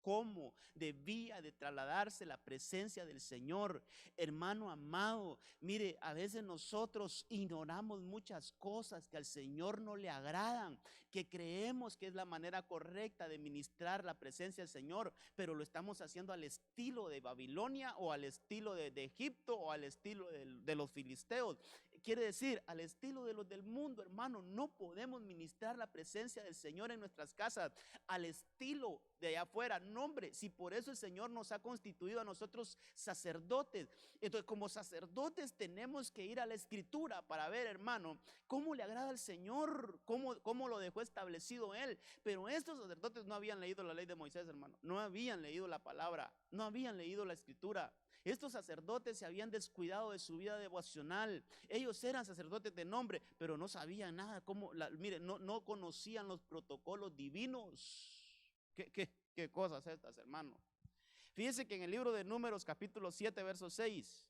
cómo debía de trasladarse la presencia del Señor. Hermano amado, mire, a veces nosotros ignoramos muchas cosas que al Señor no le agradan, que creemos que es la manera correcta de ministrar la presencia del Señor, pero lo estamos haciendo al estilo de Babilonia o al estilo de Egipto o al estilo de los filisteos. quiere decir, al estilo de los del mundo, hermano, no podemos ministrar la presencia del Señor en nuestras casas, al estilo de allá afuera. No, hombre, si por eso el Señor nos ha constituido a nosotros sacerdotes. Entonces, como sacerdotes tenemos que ir a la Escritura para ver, hermano, cómo le agrada al Señor, cómo lo dejó establecido Él. Pero estos sacerdotes no habían leído la ley de Moisés, hermano, no habían leído la palabra, no habían leído la Escritura. Estos sacerdotes se habían descuidado de su vida devocional. Ellos eran sacerdotes de nombre, pero no sabían nada. Mire, no conocían los protocolos divinos. ¿Qué cosas estas, hermano? Fíjense que en el libro de Números, capítulo 7, verso 6.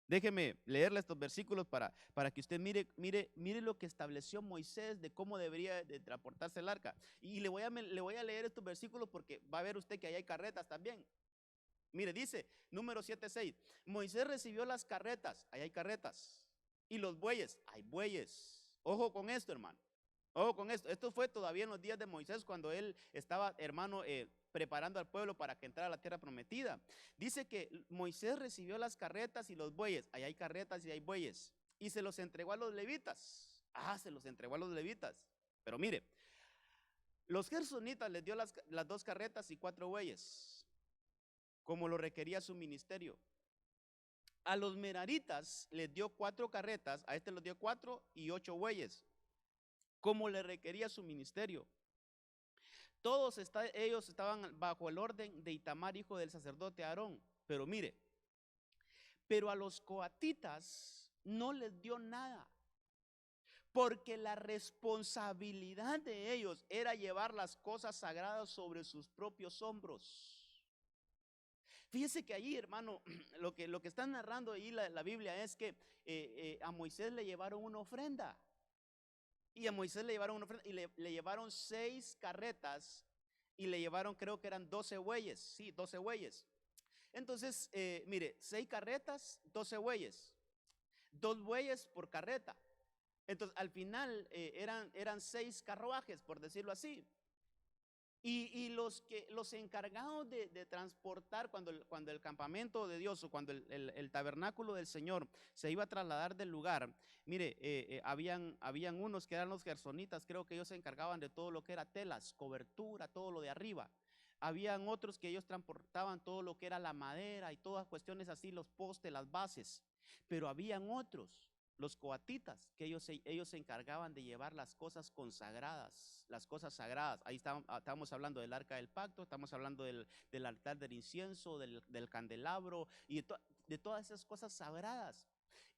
Déjeme leerle estos versículos para que usted mire lo que estableció Moisés de cómo debería de transportarse el arca. Y le voy a leer estos versículos porque va a ver usted que ahí hay carretas también. Mire, dice Número 7:6. Moisés recibió las carretas, ahí hay carretas, y los bueyes, hay bueyes. Ojo con esto, hermano. Ojo con esto. Esto fue todavía en los días de Moisés, cuando él estaba, hermano, preparando al pueblo para que entrara a la tierra prometida. Dice que Moisés recibió las carretas y los bueyes, ahí hay carretas y hay bueyes, y se los entregó a los levitas. Se los entregó a los levitas. Pero mire, los gersonitas les dio las 2 carretas y 4 bueyes, como lo requería su ministerio. A los meraritas les dio 4 carretas, a este les dio 4 y 8 bueyes, como le requería su ministerio. Ellos estaban bajo el orden de Itamar, hijo del sacerdote Aarón. Pero mire, pero a los coatitas no les dio nada, porque la responsabilidad de ellos era llevar las cosas sagradas sobre sus propios hombros. Fíjese que allí, hermano, lo que está narrando ahí la Biblia es que a Moisés le llevaron una ofrenda. Y a Moisés le llevaron una ofrenda y le llevaron 6 carretas y le llevaron, creo que eran 12 bueyes. Sí, 12 bueyes. Entonces, mire, 6 carretas, 12 bueyes. 2 bueyes por carreta. Entonces, al final eran 6 carruajes, por decirlo así. Y los encargados de transportar cuando el campamento de Dios o cuando el tabernáculo del Señor se iba a trasladar del lugar, mire, habían unos que eran los gersonitas, creo que ellos se encargaban de todo lo que era telas, cobertura, todo lo de arriba. Habían otros que ellos transportaban todo lo que era la madera y todas cuestiones así, los postes, las bases. Pero habían otros, los coatitas, que ellos se encargaban de llevar las cosas consagradas, las cosas sagradas. Ahí estábamos hablando del arca del pacto, estamos hablando del altar del incienso, del candelabro y de todas esas cosas sagradas.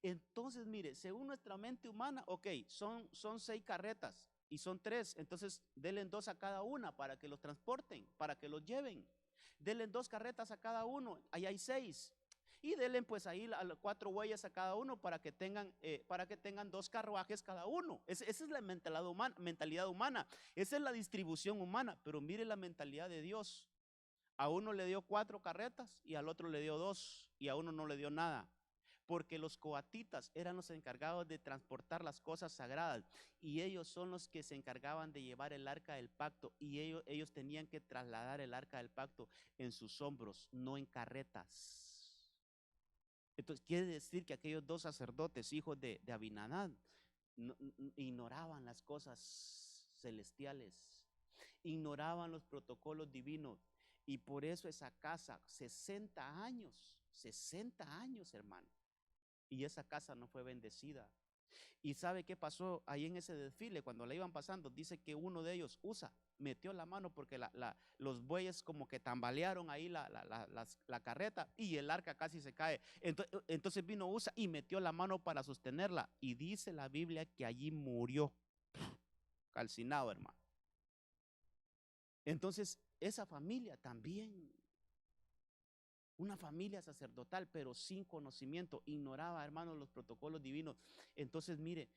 Entonces, mire, según nuestra mente humana, ok, son 6 carretas y son 3, entonces denle 2 a cada una para que los transporten, para que los lleven. Denle 2 carretas a cada uno, ahí hay 6. Y denle pues ahí 4 bueyes a cada uno para que tengan 2 carruajes cada uno. Esa es la mentalidad humana. Esa es la distribución humana. Pero mire la mentalidad de Dios. A uno le dio 4 carretas y al otro le dio 2 y a uno no le dio nada. Porque los coatitas eran los encargados de transportar las cosas sagradas y ellos son los que se encargaban de llevar el arca del pacto y ellos tenían que trasladar el arca del pacto en sus hombros, no en carretas. Entonces quiere decir que aquellos 2 sacerdotes, hijos de Abinadab, ignoraban las cosas celestiales, ignoraban los protocolos divinos, y por eso esa casa, 60 años, hermano, y esa casa no fue bendecida. ¿Y sabe qué pasó ahí en ese desfile? Cuando la iban pasando, dice que uno de ellos, Usa, metió la mano porque los bueyes como que tambalearon ahí la carreta y el arca casi se cae. Entonces vino Usa y metió la mano para sostenerla. Y dice la Biblia que allí murió, calcinado, hermano. Entonces esa familia también, una familia sacerdotal, pero sin conocimiento, ignoraba, hermanos, los protocolos divinos. Entonces, mire,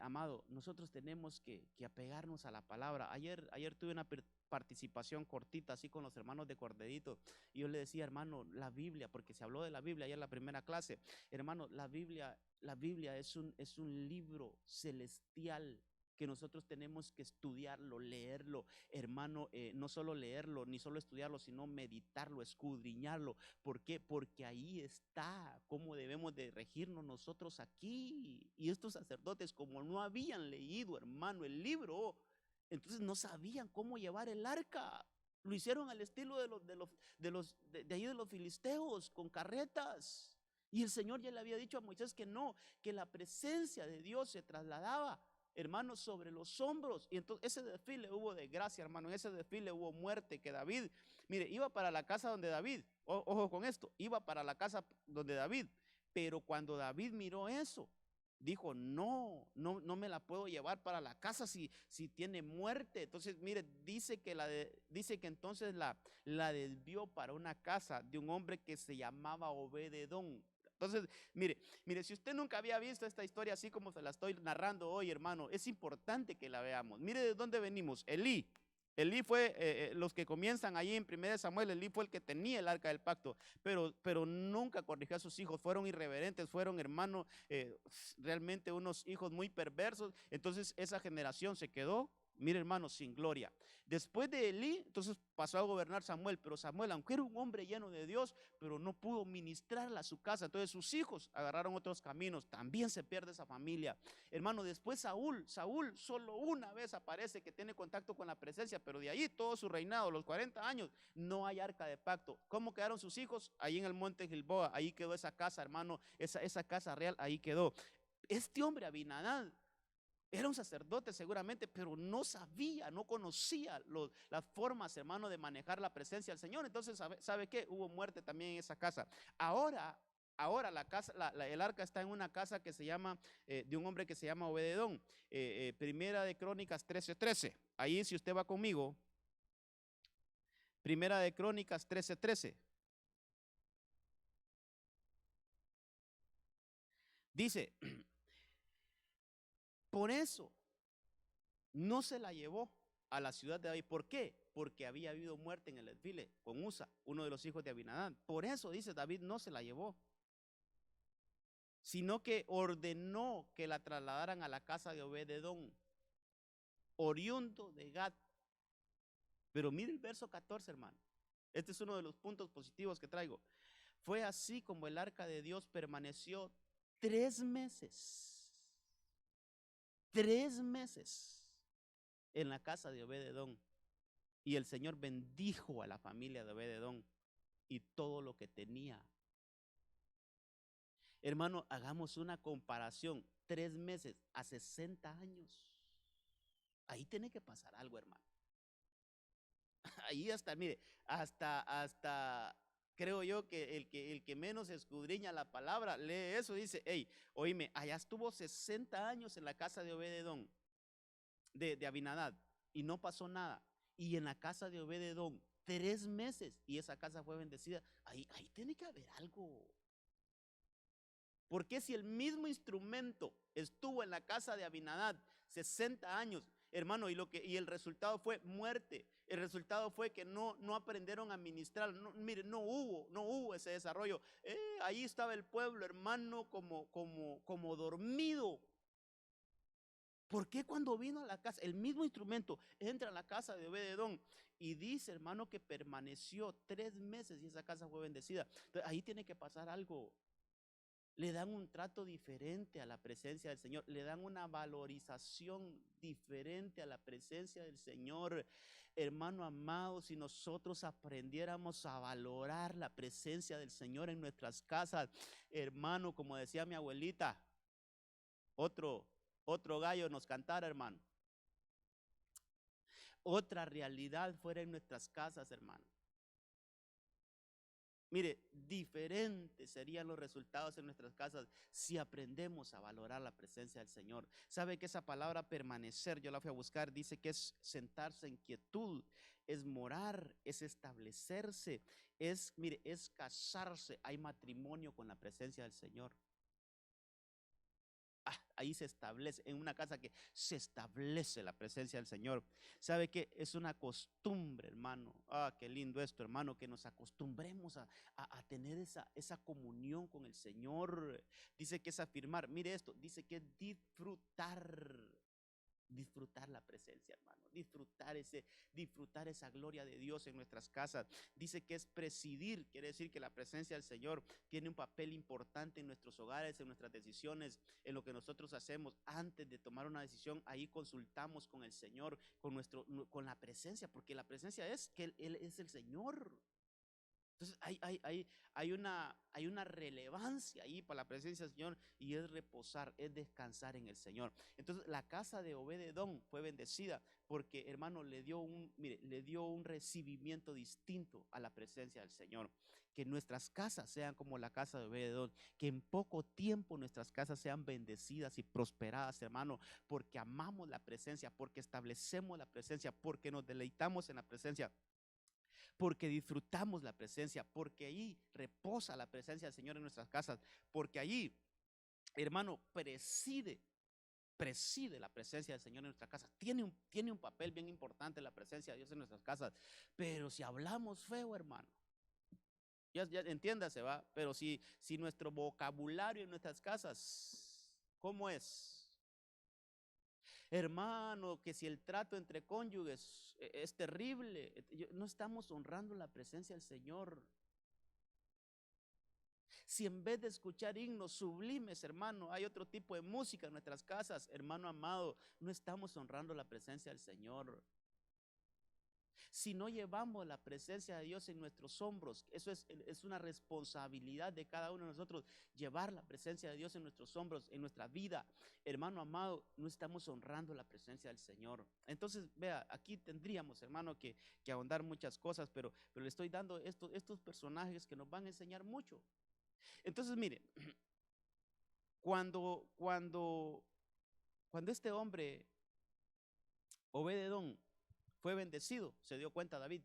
amado, nosotros tenemos que apegarnos a la palabra. Ayer tuve una participación cortita, así con los hermanos de Corderito, y yo le decía, hermano, la Biblia, porque se habló de la Biblia ayer en la primera clase, hermano, la Biblia es un libro celestial. que nosotros tenemos que estudiarlo, leerlo, hermano, no solo leerlo, ni solo estudiarlo, sino meditarlo, escudriñarlo. ¿Por qué? Porque ahí está cómo debemos de regirnos nosotros aquí. Y estos sacerdotes, como no habían leído, hermano, el libro, entonces no sabían cómo llevar el arca. Lo hicieron al estilo de ahí de los filisteos, con carretas. Y el Señor ya le había dicho a Moisés que no, que la presencia de Dios se trasladaba, hermanos, sobre los hombros. Y entonces ese desfile hubo desgracia, hermano. En ese desfile hubo muerte, que David, mire, iba para la casa donde David, ojo con esto, iba para la casa donde David. Pero cuando David miró eso, dijo, no me la puedo llevar para la casa si tiene muerte. Entonces, mire, dice que entonces la desvió para una casa de un hombre que se llamaba Obed-edom. Entonces, mire, si usted nunca había visto esta historia así como se la estoy narrando hoy, hermano, es importante que la veamos. Mire de dónde venimos. Elí fue, los que comienzan allí en 1 Samuel, Elí fue el que tenía el arca del pacto, pero nunca corrigió a sus hijos, fueron irreverentes, fueron, hermano, realmente unos hijos muy perversos. Entonces esa generación se quedó, mire, hermano, sin gloria. Después de Elí, entonces pasó a gobernar Samuel, pero Samuel, aunque era un hombre lleno de Dios, pero no pudo ministrarle a su casa. Entonces sus hijos agarraron otros caminos, también se pierde esa familia. Hermano, después Saúl solo una vez aparece que tiene contacto con la presencia, pero de ahí todo su reinado, los 40 años, no hay arca de pacto. ¿Cómo quedaron sus hijos? Ahí en el monte Gilboa, ahí quedó esa casa, hermano, esa casa real, ahí quedó. Este hombre Abinadab era un sacerdote seguramente, pero no sabía, no conocía las formas, hermano, de manejar la presencia del Señor. Entonces, ¿sabe qué? Hubo muerte también en esa casa. Ahora la casa, el arca está en una casa que se llama, de un hombre que se llama Obed-edom. Primera de Crónicas 13:13. Ahí, si usted va conmigo, Primera de Crónicas 13:13. Dice, por eso no se la llevó a la ciudad de David. ¿Por qué? Porque había habido muerte en el desfile con Usa, uno de los hijos de Abinadab. Por eso, dice David, no se la llevó, sino que ordenó que la trasladaran a la casa de Obed-edom, oriundo de Gat. Pero mire el verso 14, hermano. Este es uno de los puntos positivos que traigo. Fue así como el arca de Dios permaneció 3 meses. 3 meses en la casa de Obed-edom. Y el Señor bendijo a la familia de Obed-edom y todo lo que tenía. Hermano, hagamos una comparación. 3 meses a 60 años. Ahí tiene que pasar algo, hermano. Ahí hasta, mire, hasta creo yo que el que menos escudriña la palabra lee eso, dice, hey, oíme, allá estuvo 60 años en la casa de Obed-edom, de Abinadab, y no pasó nada. Y en la casa de Obed-edom 3 meses y esa casa fue bendecida. Ahí tiene que haber algo. Porque si el mismo instrumento estuvo en la casa de Abinadab 60 años, hermano, y el resultado fue muerte, el resultado fue que no aprendieron a ministrar, mire, no hubo ese desarrollo. Ahí estaba el pueblo, hermano, como dormido. ¿Por qué cuando vino a la casa, el mismo instrumento entra a la casa de Obed-edom y dice, hermano, que permaneció 3 meses y esa casa fue bendecida? Entonces, ahí tiene que pasar algo. Le dan un trato diferente a la presencia del Señor, le dan una valorización diferente a la presencia del Señor. Hermano amado, si nosotros aprendiéramos a valorar la presencia del Señor en nuestras casas, hermano, como decía mi abuelita, otro gallo nos cantara, hermano. Otra realidad fuera en nuestras casas, hermano. Mire, diferentes serían los resultados en nuestras casas si aprendemos a valorar la presencia del Señor. ¿Sabe que esa palabra permanecer, yo la fui a buscar, dice que es sentarse en quietud, es morar, es establecerse, mire, es casarse? Hay matrimonio con la presencia del Señor. Ahí se establece, en una casa que se establece la presencia del Señor. ¿Sabe qué? Es una costumbre, hermano. Qué lindo esto, hermano, que nos acostumbremos a tener esa comunión con el Señor. Dice que es afirmar, mire esto, dice que es disfrutar disfrutar la presencia, hermano, disfrutar esa gloria de Dios en nuestras casas. Dice que es presidir, quiere decir que la presencia del Señor tiene un papel importante en nuestros hogares, en nuestras decisiones, en lo que nosotros hacemos. Antes de tomar una decisión, ahí consultamos con el Señor, con la presencia, porque la presencia es que Él es el Señor. Entonces hay una relevancia ahí para la presencia del Señor, y es reposar, es descansar en el Señor. Entonces la casa de Obed-edom fue bendecida porque, hermano, le dio un recibimiento distinto a la presencia del Señor. Que nuestras casas sean como la casa de Obed-edom, que en poco tiempo nuestras casas sean bendecidas y prosperadas, hermano, porque amamos la presencia, porque establecemos la presencia, porque nos deleitamos en la presencia, porque disfrutamos la presencia, porque ahí reposa la presencia del Señor en nuestras casas, porque allí, hermano, preside la presencia del Señor en nuestra casa. Tiene un papel bien importante la presencia de Dios en nuestras casas. Pero si hablamos feo, hermano, ya entiéndase, va. Pero si nuestro vocabulario en nuestras casas, ¿cómo es? Hermano, que si el trato entre cónyuges es terrible, no estamos honrando la presencia del Señor. Si en vez de escuchar himnos sublimes, hermano, hay otro tipo de música en nuestras casas, hermano amado, no estamos honrando la presencia del Señor. Si no llevamos la presencia de Dios en nuestros hombros, eso es una responsabilidad de cada uno de nosotros, llevar la presencia de Dios en nuestros hombros, en nuestra vida. Hermano amado, no estamos honrando la presencia del Señor. Entonces, vea, aquí tendríamos, hermano, que ahondar muchas cosas, pero le estoy dando estos personajes que nos van a enseñar mucho. Entonces, mire, cuando este hombre, Obed-edom, fue bendecido, se dio cuenta David.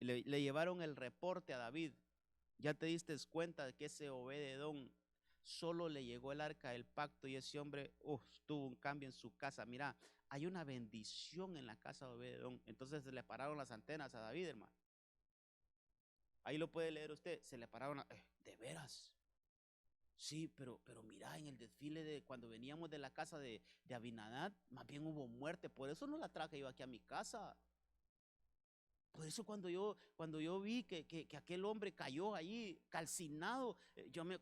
Le llevaron el reporte a David. Ya te diste cuenta de que ese Obed-edom solo le llegó el arca del pacto, y ese hombre tuvo un cambio en su casa. Mira, hay una bendición en la casa de Obed-edom. Entonces se le pararon las antenas a David, hermano. Ahí lo puede leer usted. Se le pararon, de veras. Sí, pero mira, en el desfile de cuando veníamos de la casa de Abinadab, más bien hubo muerte. Por eso no la traje yo aquí a mi casa. Por eso cuando yo vi que aquel hombre cayó allí calcinado,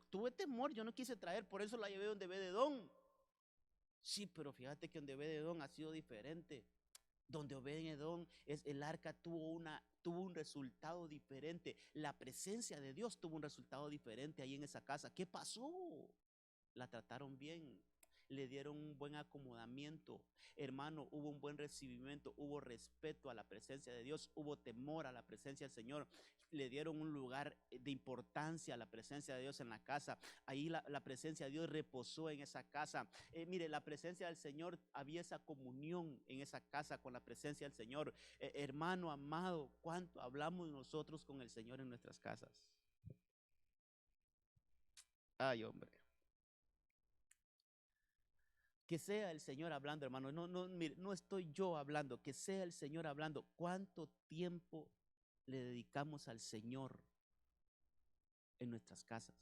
tuve temor, yo no quise traer, por eso la llevé donde Obed-edom. Sí, pero fíjate que donde Obed-edom ha sido diferente. Donde Obed-edom el arca tuvo un resultado diferente. La presencia de Dios tuvo un resultado diferente ahí en esa casa. ¿Qué pasó? La trataron bien, le dieron un buen acomodamiento, hermano, hubo un buen recibimiento, hubo respeto a la presencia de Dios, hubo temor a la presencia del Señor, le dieron un lugar de importancia a la presencia de Dios en la casa. Ahí la presencia de Dios reposó en esa casa. Mire, la presencia del Señor, había esa comunión en esa casa con la presencia del Señor. Hermano amado, ¿cuánto hablamos nosotros con el Señor en nuestras casas? Ay, hombre. Que sea el Señor hablando, hermano. Mire, no estoy yo hablando, que sea el Señor hablando. ¿Cuánto tiempo le dedicamos al Señor en nuestras casas?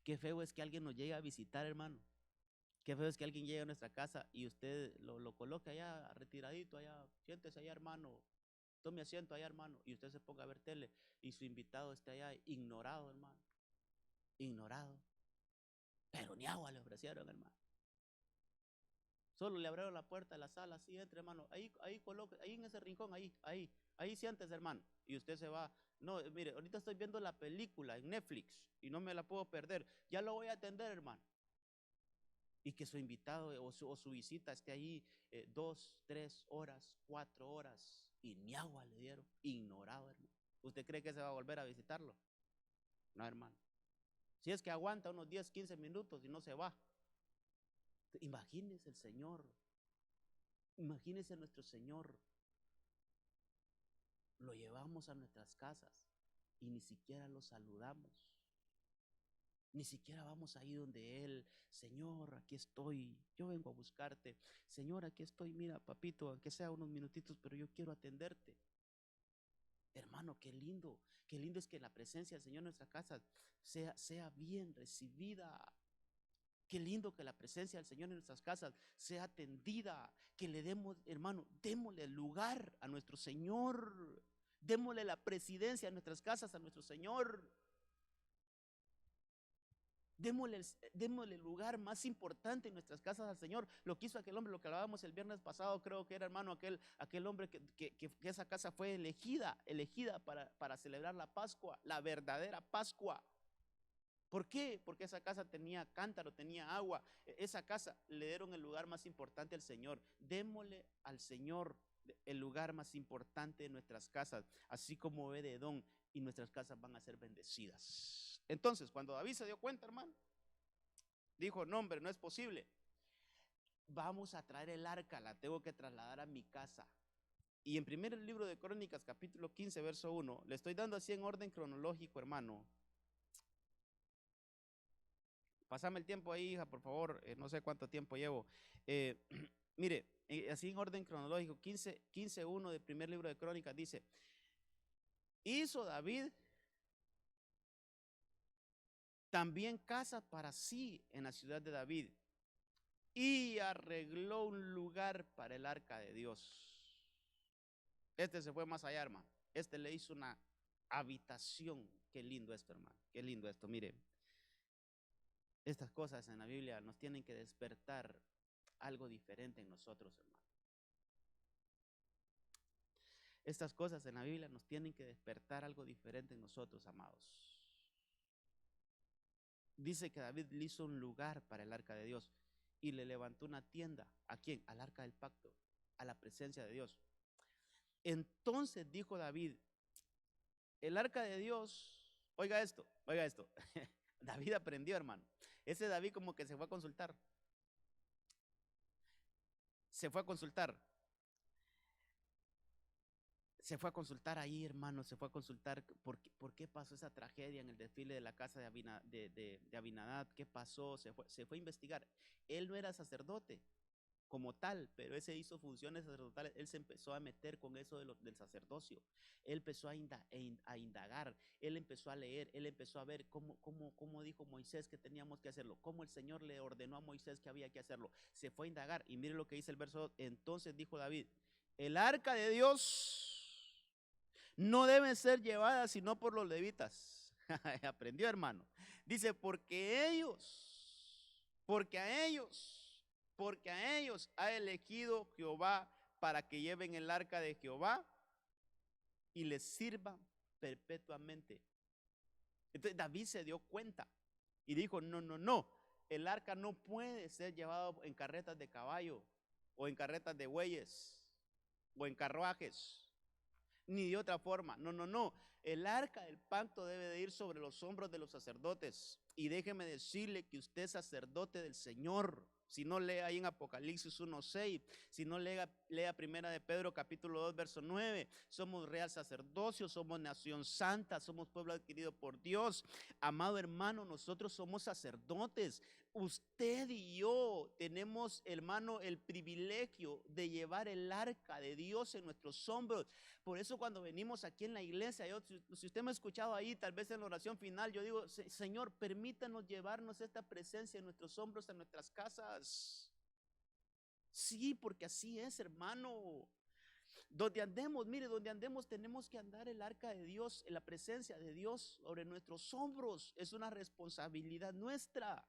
Qué feo es que alguien nos llegue a visitar, hermano. Qué feo es que alguien llegue a nuestra casa y usted lo coloque allá retiradito, allá, siéntese allá, hermano. Tome asiento allá, hermano, y usted se ponga a ver tele y su invitado esté allá ignorado, hermano. Ignorado. Pero ni agua le ofrecieron, hermano. Solo le abrieron la puerta de la sala, así entre, hermano. Ahí coloque, ahí en ese rincón, ahí siéntese, hermano. Y usted se va. No, mire, ahorita estoy viendo la película en Netflix y no me la puedo perder. Ya lo voy a atender, hermano. Y que su invitado o su visita esté ahí 2, 3 horas, 4 horas y ni agua le dieron. Ignorado, hermano. ¿Usted cree que se va a volver a visitarlo? No, hermano. Si es que aguanta unos 10, 15 minutos y no se va. Imagínese el Señor. Imagínese nuestro Señor. Lo llevamos a nuestras casas y ni siquiera lo saludamos. Ni siquiera vamos ahí donde Él. Señor, aquí estoy, yo vengo a buscarte. Señor, aquí estoy, mira, papito, aunque sea unos minutitos, pero yo quiero atenderte. Hermano, qué lindo es que la presencia del Señor en nuestra casa sea bien recibida. Qué lindo que la presencia del Señor en nuestras casas sea atendida, que le demos, hermano, démosle lugar a nuestro Señor, démosle la presidencia a nuestras casas a nuestro Señor. Démosle el lugar más importante en nuestras casas al Señor. Lo que hizo aquel hombre, lo que hablábamos el viernes pasado, creo que era, hermano, aquel hombre que esa casa fue elegida para celebrar la Pascua, la verdadera Pascua. ¿Por qué? Porque esa casa tenía cántaro, tenía agua. Esa casa le dieron el lugar más importante al Señor. Démosle al Señor el lugar más importante de nuestras casas, así como Obed-Edom, y nuestras casas van a ser bendecidas. Entonces, cuando David se dio cuenta, hermano, dijo, no, hombre, no es posible. Vamos a traer el arca, la tengo que trasladar a mi casa. Y en primer libro de Crónicas, capítulo 15, verso 1, le estoy dando así en orden cronológico, hermano. Pásame el tiempo ahí, hija, por favor, no sé cuánto tiempo llevo. Mire, así en orden cronológico, 15:1 del primer libro de Crónicas dice, hizo David también casa para sí en la ciudad de David y arregló un lugar para el arca de Dios. Este se fue más allá, hermano. Este le hizo una habitación. Qué lindo esto, hermano. Qué lindo esto. Mire, estas cosas en la Biblia nos tienen que despertar algo diferente en nosotros, hermano. Estas cosas en la Biblia nos tienen que despertar algo diferente en nosotros, amados. Dice que David le hizo un lugar para el arca de Dios y le levantó una tienda. ¿A quién? Al arca del pacto, a la presencia de Dios. Entonces dijo David, el arca de Dios, oiga esto. David aprendió, hermano. Ese David como que se fue a consultar. Se fue a consultar ahí, hermano, se fue a consultar por qué pasó esa tragedia en el desfile de la casa de Abinadab, qué pasó, se fue a investigar. Él no era sacerdote como tal, pero él se hizo funciones sacerdotales, él se empezó a meter con eso del sacerdocio, él empezó a indagar, él empezó a leer, él empezó a ver cómo dijo Moisés que teníamos que hacerlo, cómo el Señor le ordenó a Moisés que había que hacerlo, se fue a indagar y mire lo que dice el verso 2, entonces dijo David, el arca de Dios no debe ser llevada sino por los levitas. Aprendió, hermano. Dice, porque a ellos ha elegido Jehová para que lleven el arca de Jehová y les sirvan perpetuamente. Entonces David se dio cuenta y dijo, no, el arca no puede ser llevado en carretas de caballo o en carretas de bueyes o en carruajes, ni de otra forma. No. El arca del pacto debe de ir sobre los hombros de los sacerdotes. Y déjeme decirle que usted es sacerdote del Señor. Si no, lea ahí en Apocalipsis 1:6. Si no, lea primera de Pedro capítulo 2, verso 9. Somos real sacerdocio, somos nación santa, somos pueblo adquirido por Dios. Amado hermano, nosotros somos sacerdotes. Usted y yo tenemos, hermano, el privilegio de llevar el arca de Dios en nuestros hombros. Por eso cuando venimos aquí en la iglesia, si usted me ha escuchado ahí, tal vez en la oración final, yo digo, Señor, permítanos llevarnos esta presencia en nuestros hombros, en nuestras casas. Sí, porque así es, hermano. Donde andemos, mire, donde andemos tenemos que andar el arca de Dios, en la presencia de Dios sobre nuestros hombros. Es una responsabilidad nuestra.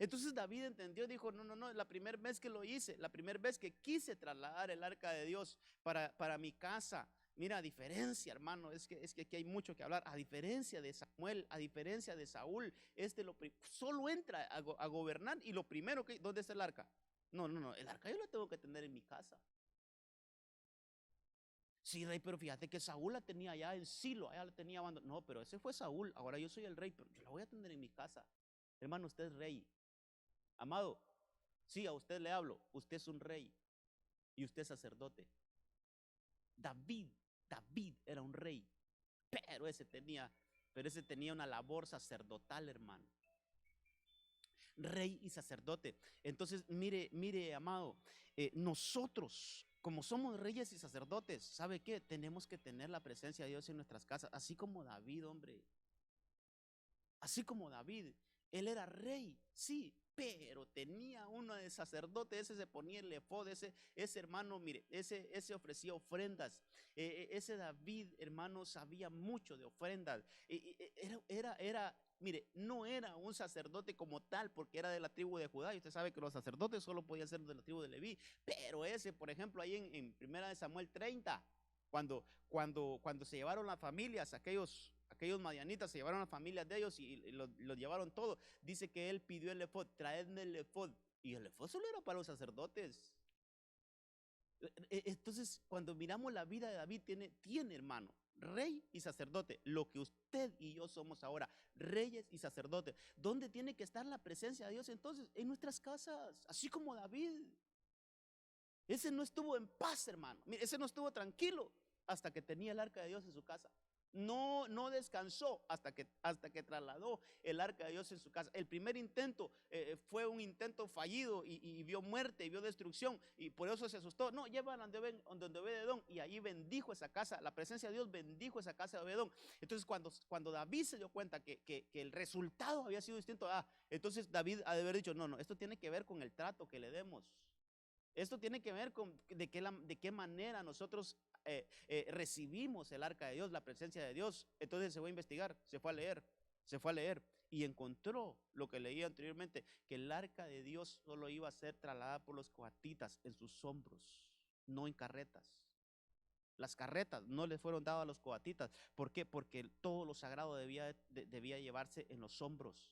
Entonces David entendió, dijo, no, la primera vez que lo hice, la primera vez que quise trasladar el arca de Dios para mi casa. Mira, a diferencia, hermano, es que aquí hay mucho que hablar. A diferencia de Samuel, a diferencia de Saúl, solo entra a gobernar y lo primero que, ¿dónde está el arca? No, el arca yo la tengo que tener en mi casa. Sí, rey, pero fíjate que Saúl la tenía allá en Silo, allá la tenía abandonada. No, pero ese fue Saúl, ahora yo soy el rey, pero yo la voy a tener en mi casa. Hermano, usted es rey. Amado, sí, a usted le hablo, usted es un rey y usted es sacerdote. David era un rey, pero ese tenía una labor sacerdotal, hermano. Rey y sacerdote. Entonces, mire, amado, nosotros, como somos reyes y sacerdotes, ¿sabe qué? Tenemos que tener la presencia de Dios en nuestras casas, así como David, hombre. Así como David, él era rey, sí, pero tenía uno de sacerdote, ese se ponía el efod, ese hermano, mire, ese ofrecía ofrendas. Ese David, hermano, sabía mucho de ofrendas. Mire, no era un sacerdote como tal, porque era de la tribu de Judá, y usted sabe que los sacerdotes solo podían ser de la tribu de Leví, pero ese, por ejemplo, ahí en 1 Samuel 30, cuando se llevaron las familias, aquellos madianitas se llevaron las familias de ellos y los llevaron todo, dice que él pidió el efod, traedme el efod, y el efod solo era para los sacerdotes. Entonces, cuando miramos la vida de David, tiene hermano, rey y sacerdote, lo que usted y yo somos ahora, reyes y sacerdotes. ¿Dónde tiene que estar la presencia de Dios entonces? En nuestras casas, así como David. Ese no estuvo en paz, hermano. Mire, ese no estuvo tranquilo hasta que tenía el arca de Dios en su casa. No descansó hasta que trasladó el arca de Dios en su casa. El primer intento fue un intento fallido y vio muerte y vio destrucción, y por eso se asustó. No, llevan donde Obed-edom, y ahí bendijo esa casa. La presencia de Dios bendijo esa casa de Obed-edom. Entonces cuando David se dio cuenta que el resultado había sido distinto, entonces David ha de haber dicho, no, esto tiene que ver con el trato que le demos. Esto tiene que ver con de qué manera nosotros recibimos el arca de Dios, la presencia de Dios. Entonces se fue a investigar, se fue a leer y encontró lo que leía anteriormente, que el arca de Dios solo iba a ser trasladada por los coatitas en sus hombros, no en carretas. Las carretas no les fueron dadas a los coatitas. ¿Por qué? Porque todo lo sagrado debía llevarse en los hombros.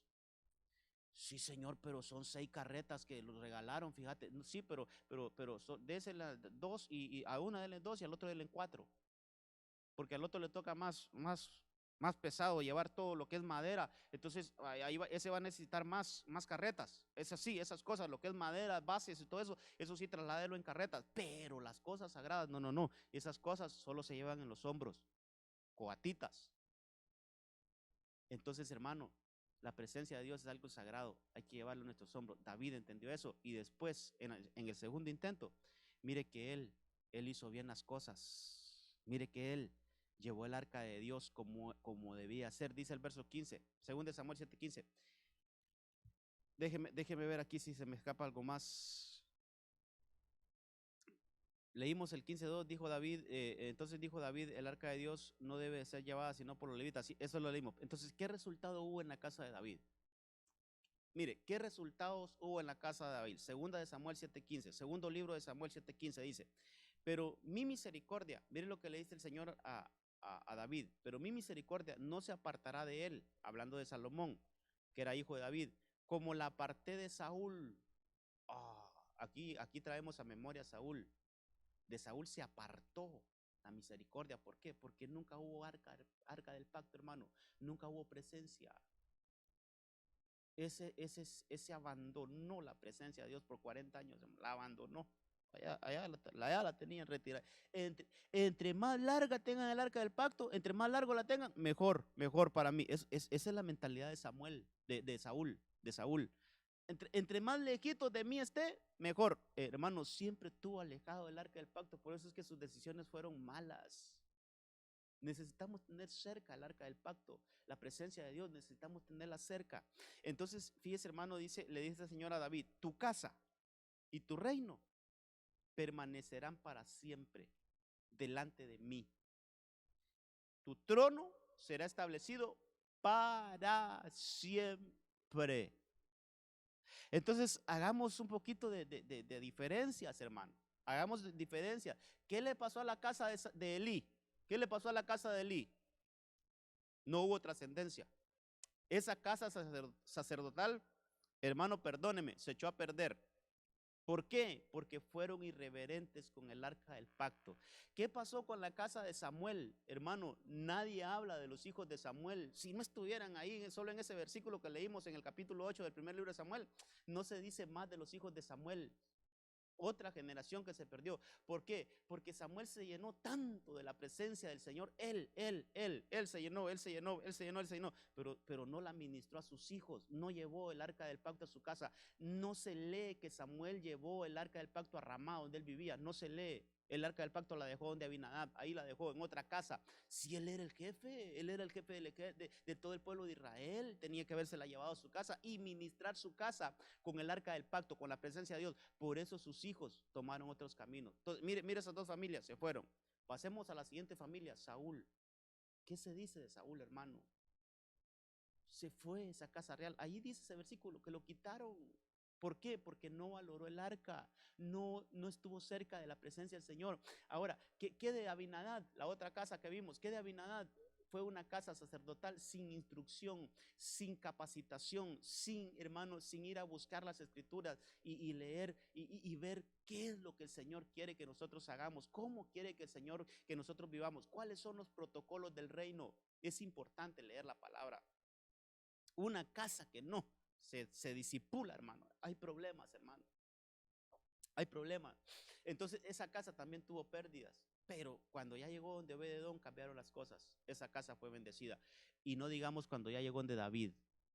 Sí, señor, pero son 6 carretas que los regalaron, fíjate. Sí, pero désela 2 y a una denle 2 y al otro denle 4. Porque al otro le toca más pesado llevar todo lo que es madera. Entonces, ese va a necesitar más carretas. Es así, esas cosas, lo que es madera, bases y todo eso sí, trasládelo en carretas. Pero las cosas sagradas, no. Esas cosas solo se llevan en los hombros, coatitas. Entonces, hermano, la presencia de Dios es algo sagrado, hay que llevarlo en nuestros hombros. David entendió eso, y después, en el segundo intento, mire que él hizo bien las cosas. Mire que él llevó el arca de Dios como debía ser. Dice el verso 15, 2 Samuel 7:15. Déjeme ver aquí si se me escapa algo más. Leímos el 15:2, dijo David, entonces dijo David, el arca de Dios no debe ser llevada sino por los levitas. Sí, eso lo leímos. Entonces, ¿qué resultado hubo en la casa de David? Mire, ¿qué resultados hubo en la casa de David? Segunda de Samuel 7:15, segundo libro de Samuel 7:15 dice, pero mi misericordia, mire lo que le dice el Señor a David, pero mi misericordia no se apartará de él, hablando de Salomón, que era hijo de David, como la aparté de Saúl. Aquí traemos a memoria a Saúl. De Saúl se apartó la misericordia. ¿Por qué? Porque nunca hubo arca del pacto, hermano. Nunca hubo presencia. Ese abandonó la presencia de Dios por 40 años. La abandonó. Allá la tenían retirada. Entre más larga tengan el arca del pacto, entre más largo la tengan, mejor para mí. Esa es la mentalidad de Samuel, de Saúl. Entre más lejitos de mí esté, mejor. Hermano, siempre estuvo alejado del arca del pacto, por eso es que sus decisiones fueron malas. Necesitamos tener cerca el arca del pacto, la presencia de Dios, necesitamos tenerla cerca. Entonces, fíjese, hermano, le dice el Señor a David, tu casa y tu reino permanecerán para siempre delante de mí. Tu trono será establecido para siempre. Entonces, hagamos un poquito de diferencias, hermano. Hagamos diferencias. ¿Qué le pasó a la casa de Elí? ¿Qué le pasó a la casa de Elí? No hubo trascendencia. Esa casa sacerdotal, hermano, perdóneme, se echó a perder. ¿Por qué? Porque fueron irreverentes con el arca del pacto. ¿Qué pasó con la casa de Samuel? Hermano, nadie habla de los hijos de Samuel. Si no estuvieran ahí, solo en ese versículo que leímos en el capítulo 8 del primer libro de Samuel, no se dice más de los hijos de Samuel. Otra generación que se perdió. ¿Por qué? Porque Samuel se llenó tanto de la presencia del Señor. Él se llenó, pero no la ministró a sus hijos. No llevó el arca del pacto a su casa. No se lee que Samuel llevó el arca del pacto a Ramá, donde él vivía. No se lee. El arca del pacto la dejó donde Abinadab, ahí la dejó en otra casa. Si él era el jefe de todo el pueblo de Israel, tenía que habérsela llevado a su casa y ministrar su casa con el arca del pacto, con la presencia de Dios. Por eso sus hijos tomaron otros caminos. Entonces, mire esas dos familias, se fueron. Pasemos a la siguiente familia, Saúl. ¿Qué se dice de Saúl, hermano? Se fue esa casa real. Ahí dice ese versículo que lo quitaron. ¿Por qué? Porque no valoró el arca, no estuvo cerca de la presencia del Señor. Ahora, ¿qué de Abinadab? La otra casa que vimos, ¿qué de Abinadab? Fue una casa sacerdotal sin instrucción, sin capacitación, sin ir a buscar las escrituras y leer y ver qué es lo que el Señor quiere que nosotros hagamos, cómo quiere que el Señor que nosotros vivamos, cuáles son los protocolos del reino. Es importante leer la palabra. Una casa que no se disipula, hermano, hay problemas, hermano. Hay problemas. Entonces esa casa también tuvo pérdidas. Pero cuando ya llegó donde Obed-Edom cambiaron las cosas. Esa casa fue bendecida. Y no digamos cuando ya llegó donde David.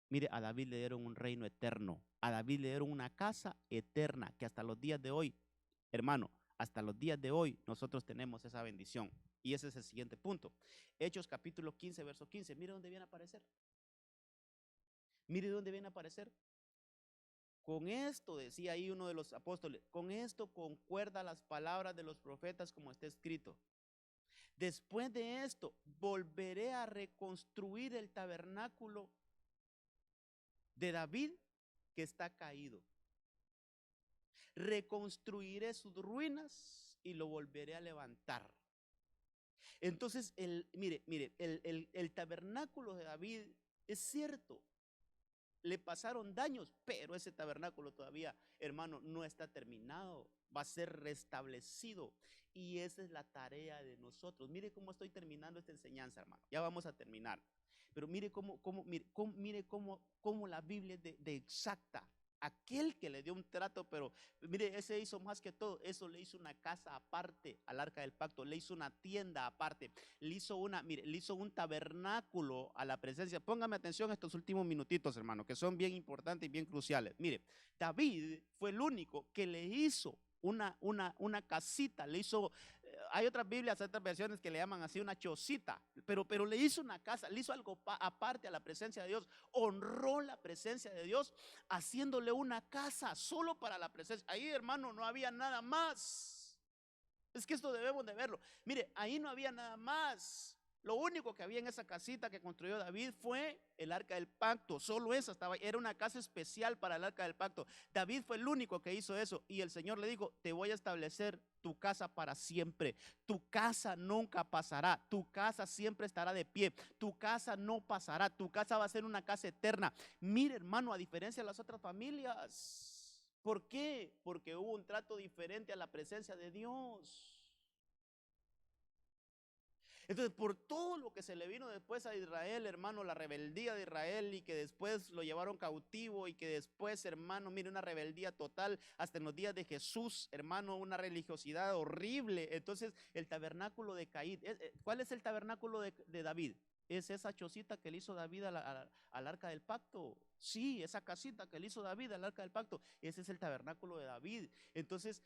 Mire, a David le dieron un reino eterno. A David le dieron una casa eterna que hasta los días de hoy, hermano, hasta los días de hoy nosotros tenemos esa bendición. Y ese es el siguiente punto. Hechos capítulo 15, verso 15. Mire dónde viene a aparecer. Mire dónde viene a aparecer. Con esto, decía ahí uno de los apóstoles, con esto concuerda las palabras de los profetas como está escrito. Después de esto, volveré a reconstruir el tabernáculo de David que está caído. Reconstruiré sus ruinas y lo volveré a levantar. Entonces, mire, el tabernáculo de David es cierto. Le pasaron daños, pero ese tabernáculo todavía, hermano, no está terminado. Va a ser restablecido. Y esa es la tarea de nosotros. Mire cómo estoy terminando esta enseñanza, hermano. Ya vamos a terminar. Pero mire cómo la Biblia es de exacta. Aquel que le dio un trato, pero mire, ese hizo más que todo. Eso le hizo una casa aparte al arca del pacto, le hizo una tienda aparte, le hizo un tabernáculo a la presencia. Póngame atención estos últimos minutitos, hermano, que son bien importantes y bien cruciales. Mire, David fue el único que le hizo una casita, le hizo, hay otras Biblias, otras versiones que le llaman así una chocita, pero le hizo una casa, le hizo algo aparte a la presencia de Dios, honró la presencia de Dios, haciéndole una casa solo para la presencia. Ahí, hermano, no había nada más. Es que esto debemos de verlo. Mire, ahí no había nada más. Lo único que había en esa casita que construyó David fue el arca del pacto. Solo esa estaba, era una casa especial para el arca del pacto. David fue el único que hizo eso. Y el Señor le dijo, te voy a establecer tu casa para siempre. Tu casa nunca pasará. Tu casa siempre estará de pie. Tu casa no pasará. Tu casa va a ser una casa eterna. Mire, hermano, a diferencia de las otras familias. ¿Por qué? Porque hubo un trato diferente a la presencia de Dios. Entonces, por todo lo que se le vino después a Israel, hermano, la rebeldía de Israel y que después lo llevaron cautivo y que después, hermano, mire, una rebeldía total hasta en los días de Jesús, hermano, una religiosidad horrible. Entonces, el tabernáculo de Caín, ¿cuál es el tabernáculo de David? Es esa chocita que le hizo David al arca del pacto. Sí, esa casita que le hizo David al arca del pacto. Ese es el tabernáculo de David. Entonces,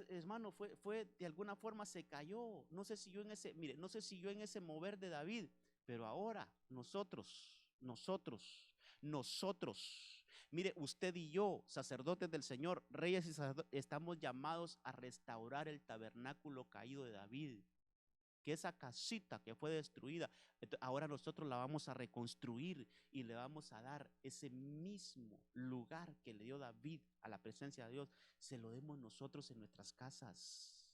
hermano, fue de alguna forma se cayó. No sé si yo en ese mover de David, pero ahora nosotros, mire, usted y yo, sacerdotes del Señor, reyes y sacerdotes, estamos llamados a restaurar el tabernáculo caído de David. Que esa casita que fue destruida, ahora nosotros la vamos a reconstruir y le vamos a dar ese mismo lugar que le dio David a la presencia de Dios, se lo demos nosotros en nuestras casas.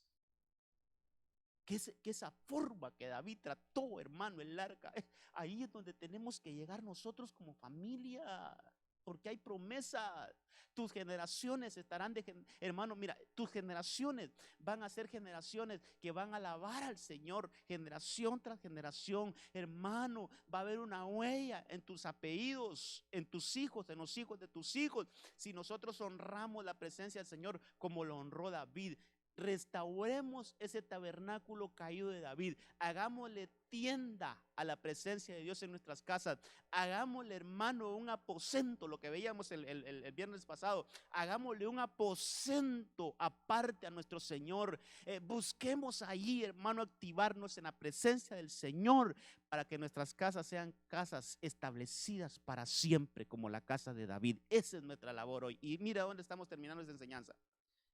Que esa forma que David trató, hermano, el arca, ahí es donde tenemos que llegar nosotros como familia. Porque hay promesas. Tus generaciones estarán hermano, mira, tus generaciones van a ser generaciones que van a alabar al Señor, generación tras generación. Hermano, va a haber una huella en tus apellidos, en tus hijos, en los hijos de tus hijos, si nosotros honramos la presencia del Señor como lo honró David. Restauremos ese tabernáculo caído de David, hagámosle tienda a la presencia de Dios en nuestras casas, hagámosle, hermano, un aposento, lo que veíamos el viernes pasado, hagámosle un aposento aparte a nuestro Señor. Busquemos allí, hermano, activarnos en la presencia del Señor para que nuestras casas sean casas establecidas para siempre, como la casa de David. Esa es nuestra labor hoy. Y mira dónde estamos terminando esta enseñanza.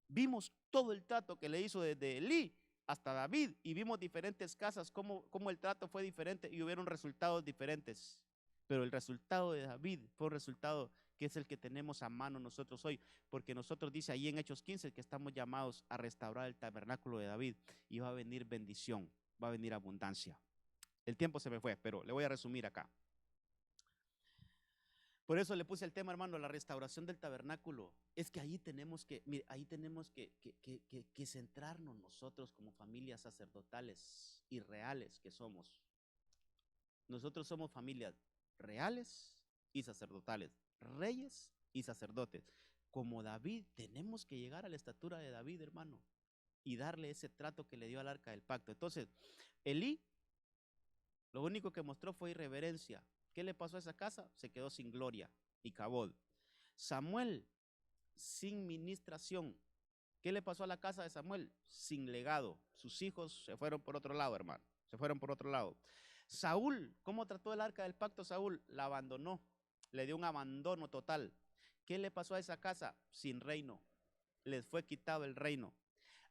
Vimos todo el trato que le hizo desde Elí hasta David, y vimos diferentes casas, cómo el trato fue diferente y hubieron resultados diferentes. Pero el resultado de David fue un resultado que es el que tenemos a mano nosotros hoy, porque nosotros dice ahí en Hechos 15 que estamos llamados a restaurar el tabernáculo de David, y va a venir bendición, va a venir abundancia. El tiempo se me fue, pero le voy a resumir acá. Por eso le puse el tema, hermano, la restauración del tabernáculo. Es que ahí tenemos que centrarnos nosotros como familias sacerdotales y reales que somos. Nosotros somos familias reales y sacerdotales, reyes y sacerdotes. Como David, tenemos que llegar a la estatura de David, hermano, y darle ese trato que le dio al arca del pacto. Entonces, Elí, lo único que mostró fue irreverencia. ¿Qué le pasó a esa casa? Se quedó sin gloria y cabod. Samuel, sin ministración. ¿Qué le pasó a la casa de Samuel? Sin legado. Sus hijos se fueron por otro lado, hermano. Se fueron por otro lado. Saúl, ¿cómo trató el arca del pacto Saúl? La abandonó. Le dio un abandono total. ¿Qué le pasó a esa casa? Sin reino. Les fue quitado el reino.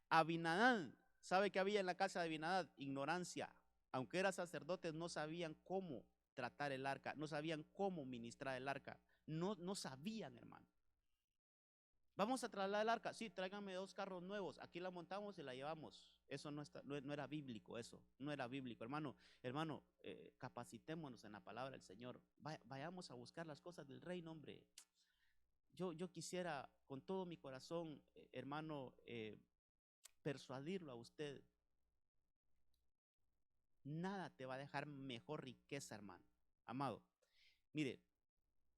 Abinadab, ¿sabe qué había en la casa de Abinadab? Ignorancia. Aunque eran sacerdotes, no sabían cómo tratar el arca, no sabían cómo ministrar el arca, no sabían, hermano. Vamos a trasladar el arca, sí, tráiganme 2 carros nuevos, aquí la montamos y la llevamos. Eso no era bíblico, eso no era bíblico, hermano. Capacitémonos en la palabra del Señor, vayamos a buscar las cosas del reino, hombre. Yo quisiera con todo mi corazón, hermano, persuadirlo a usted. Nada te va a dejar mejor riqueza, hermano. Amado, mire,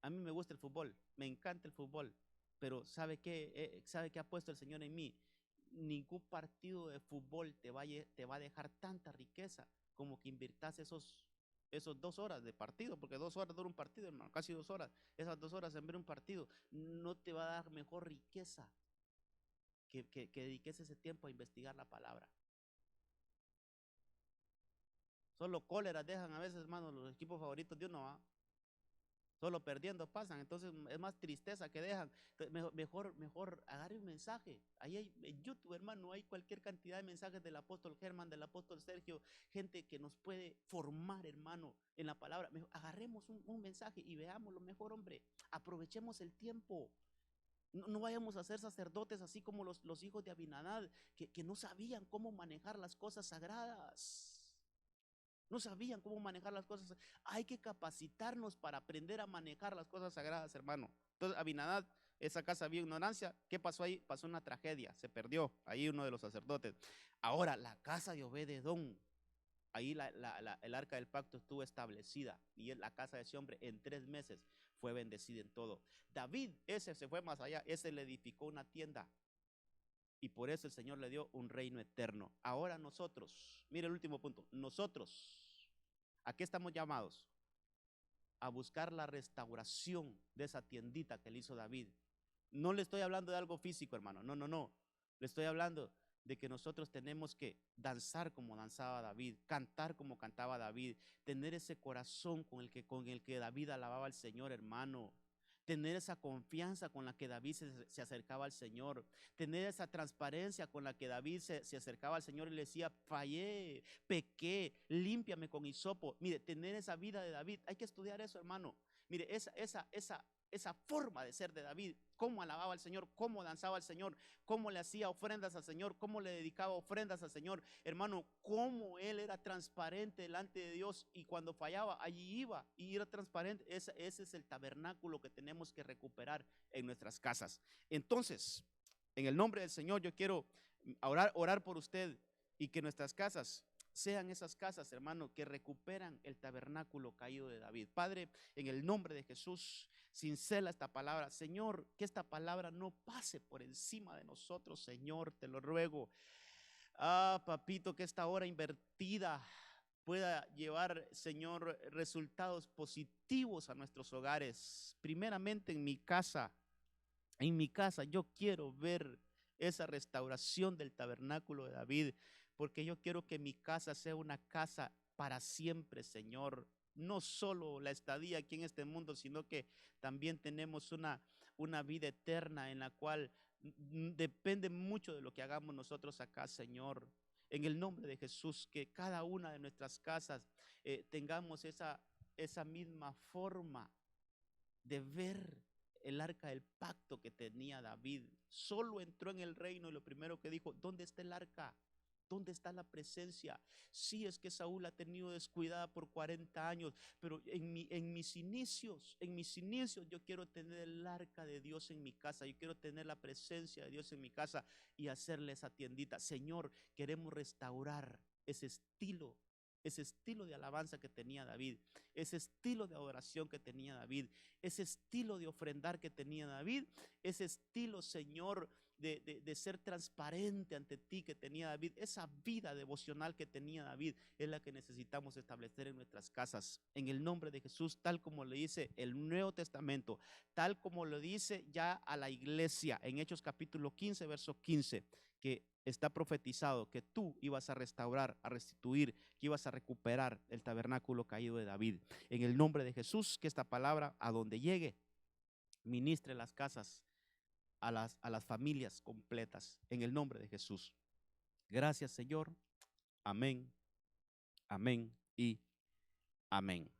a mí me gusta el fútbol, me encanta el fútbol, pero ¿sabe qué ha puesto el Señor en mí? Ningún partido de fútbol te va a dejar tanta riqueza como que invirtas esos 2 horas de partido, porque 2 horas dura un partido, hermano, casi 2 horas. Esas 2 horas en ver un partido no te va a dar mejor riqueza que dediques ese tiempo a investigar la palabra. Solo cóleras dejan a veces, hermano, los equipos favoritos de uno, ¿va? Solo perdiendo pasan, entonces es más tristeza que dejan. Mejor agarre un mensaje. Ahí hay en YouTube, hermano, hay cualquier cantidad de mensajes del apóstol Germán, del apóstol Sergio, gente que nos puede formar, hermano, en la palabra. Agarremos un mensaje y veámoslo mejor, hombre. Aprovechemos el tiempo. No vayamos a ser sacerdotes así como los hijos de Abinadab, que no sabían cómo manejar las cosas sagradas. No sabían cómo manejar las cosas. Hay que capacitarnos para aprender a manejar las cosas sagradas, hermano. Entonces, Abinadab, esa casa había ignorancia. ¿Qué pasó ahí? Pasó una tragedia. Se perdió ahí uno de los sacerdotes. Ahora, la casa de Obed-Edom, ahí el arca del pacto estuvo establecida. Y la casa de ese hombre en 3 meses fue bendecida en todo. David, ese se fue más allá. Ese le edificó una tienda. Y por eso el Señor le dio un reino eterno. Ahora nosotros, mire el último punto, nosotros, ¿a qué estamos llamados? A buscar la restauración de esa tiendita que le hizo David. No le estoy hablando de algo físico, hermano, no. Le estoy hablando de que nosotros tenemos que danzar como danzaba David, cantar como cantaba David, tener ese corazón con el que David alababa al Señor, hermano. Tener esa confianza con la que David se acercaba al Señor, tener esa transparencia con la que David se acercaba al Señor y le decía: fallé, pequé, límpiame con hisopo. Mire, tener esa vida de David, hay que estudiar eso, hermano. Mire, esa forma de ser de David, cómo alababa al Señor, cómo danzaba al Señor, cómo le hacía ofrendas al Señor, cómo le dedicaba ofrendas al Señor, hermano, cómo él era transparente delante de Dios, y cuando fallaba, allí iba y era transparente. Ese es el tabernáculo que tenemos que recuperar en nuestras casas. Entonces, en el nombre del Señor, yo quiero orar por usted, y que nuestras casas sean esas casas, hermano, que recuperan el tabernáculo caído de David. Padre, en el nombre de Jesús, cincela esta palabra. Señor, que esta palabra no pase por encima de nosotros, Señor, te lo ruego. Papito, que esta hora invertida pueda llevar, Señor, resultados positivos a nuestros hogares. Primeramente en mi casa. En mi casa yo quiero ver esa restauración del tabernáculo de David, porque yo quiero que mi casa sea una casa para siempre, Señor. No solo la estadía aquí en este mundo, sino que también tenemos una vida eterna en la cual depende mucho de lo que hagamos nosotros acá, Señor. En el nombre de Jesús, que cada una de nuestras casas tengamos esa misma forma de ver el arca del pacto que tenía David. Solo entró en el reino y lo primero que dijo: ¿dónde está el arca? ¿Dónde está la presencia? Sí, es que Saúl ha tenido descuidada por 40 años, pero en mis inicios yo quiero tener el arca de Dios en mi casa, yo quiero tener la presencia de Dios en mi casa y hacerle esa tiendita. Señor, queremos restaurar ese estilo de alabanza que tenía David, ese estilo de adoración que tenía David, ese estilo de ofrendar que tenía David, ese estilo, Señor, de ser transparente ante ti que tenía David. Esa vida devocional que tenía David es la que necesitamos establecer en nuestras casas, en el nombre de Jesús, tal como le dice el Nuevo Testamento, tal como lo dice ya a la iglesia en Hechos capítulo 15, verso 15, que está profetizado que tú ibas a restaurar, a restituir, que ibas a recuperar el tabernáculo caído de David. En el nombre de Jesús, que esta palabra, a donde llegue, ministre las casas, a las familias completas, en el nombre de Jesús. Gracias, Señor. Amén, amén y amén.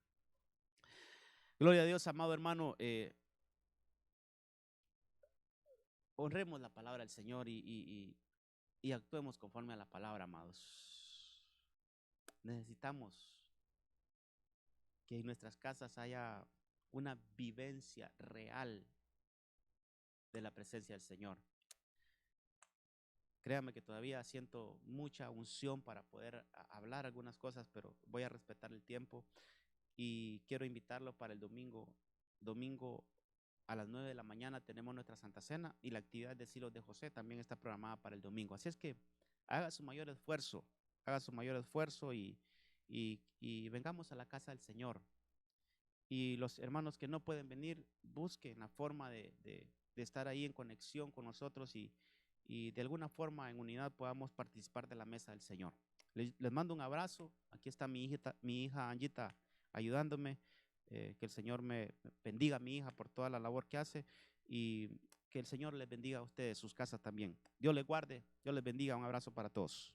Gloria a Dios, amado hermano. Honremos la palabra del Señor y actuemos conforme a la palabra, amados. Necesitamos que en nuestras casas haya una vivencia real de la presencia del Señor. Créame que todavía siento mucha unción para poder hablar algunas cosas, pero voy a respetar el tiempo y quiero invitarlo para el domingo. Domingo a las 9 de la mañana tenemos nuestra Santa Cena, y la actividad de Silos de José también está programada para el domingo. Así es que haga su mayor esfuerzo, y vengamos a la casa del Señor. Y los hermanos que no pueden venir, busquen la forma de estar ahí en conexión con nosotros, y de alguna forma en unidad podamos participar de la mesa del Señor. Les mando un abrazo. Aquí está mi hija Angita ayudándome. Que el Señor me bendiga a mi hija por toda la labor que hace, y que el Señor les bendiga a ustedes, sus casas también. Dios les guarde, Dios les bendiga. Un abrazo para todos.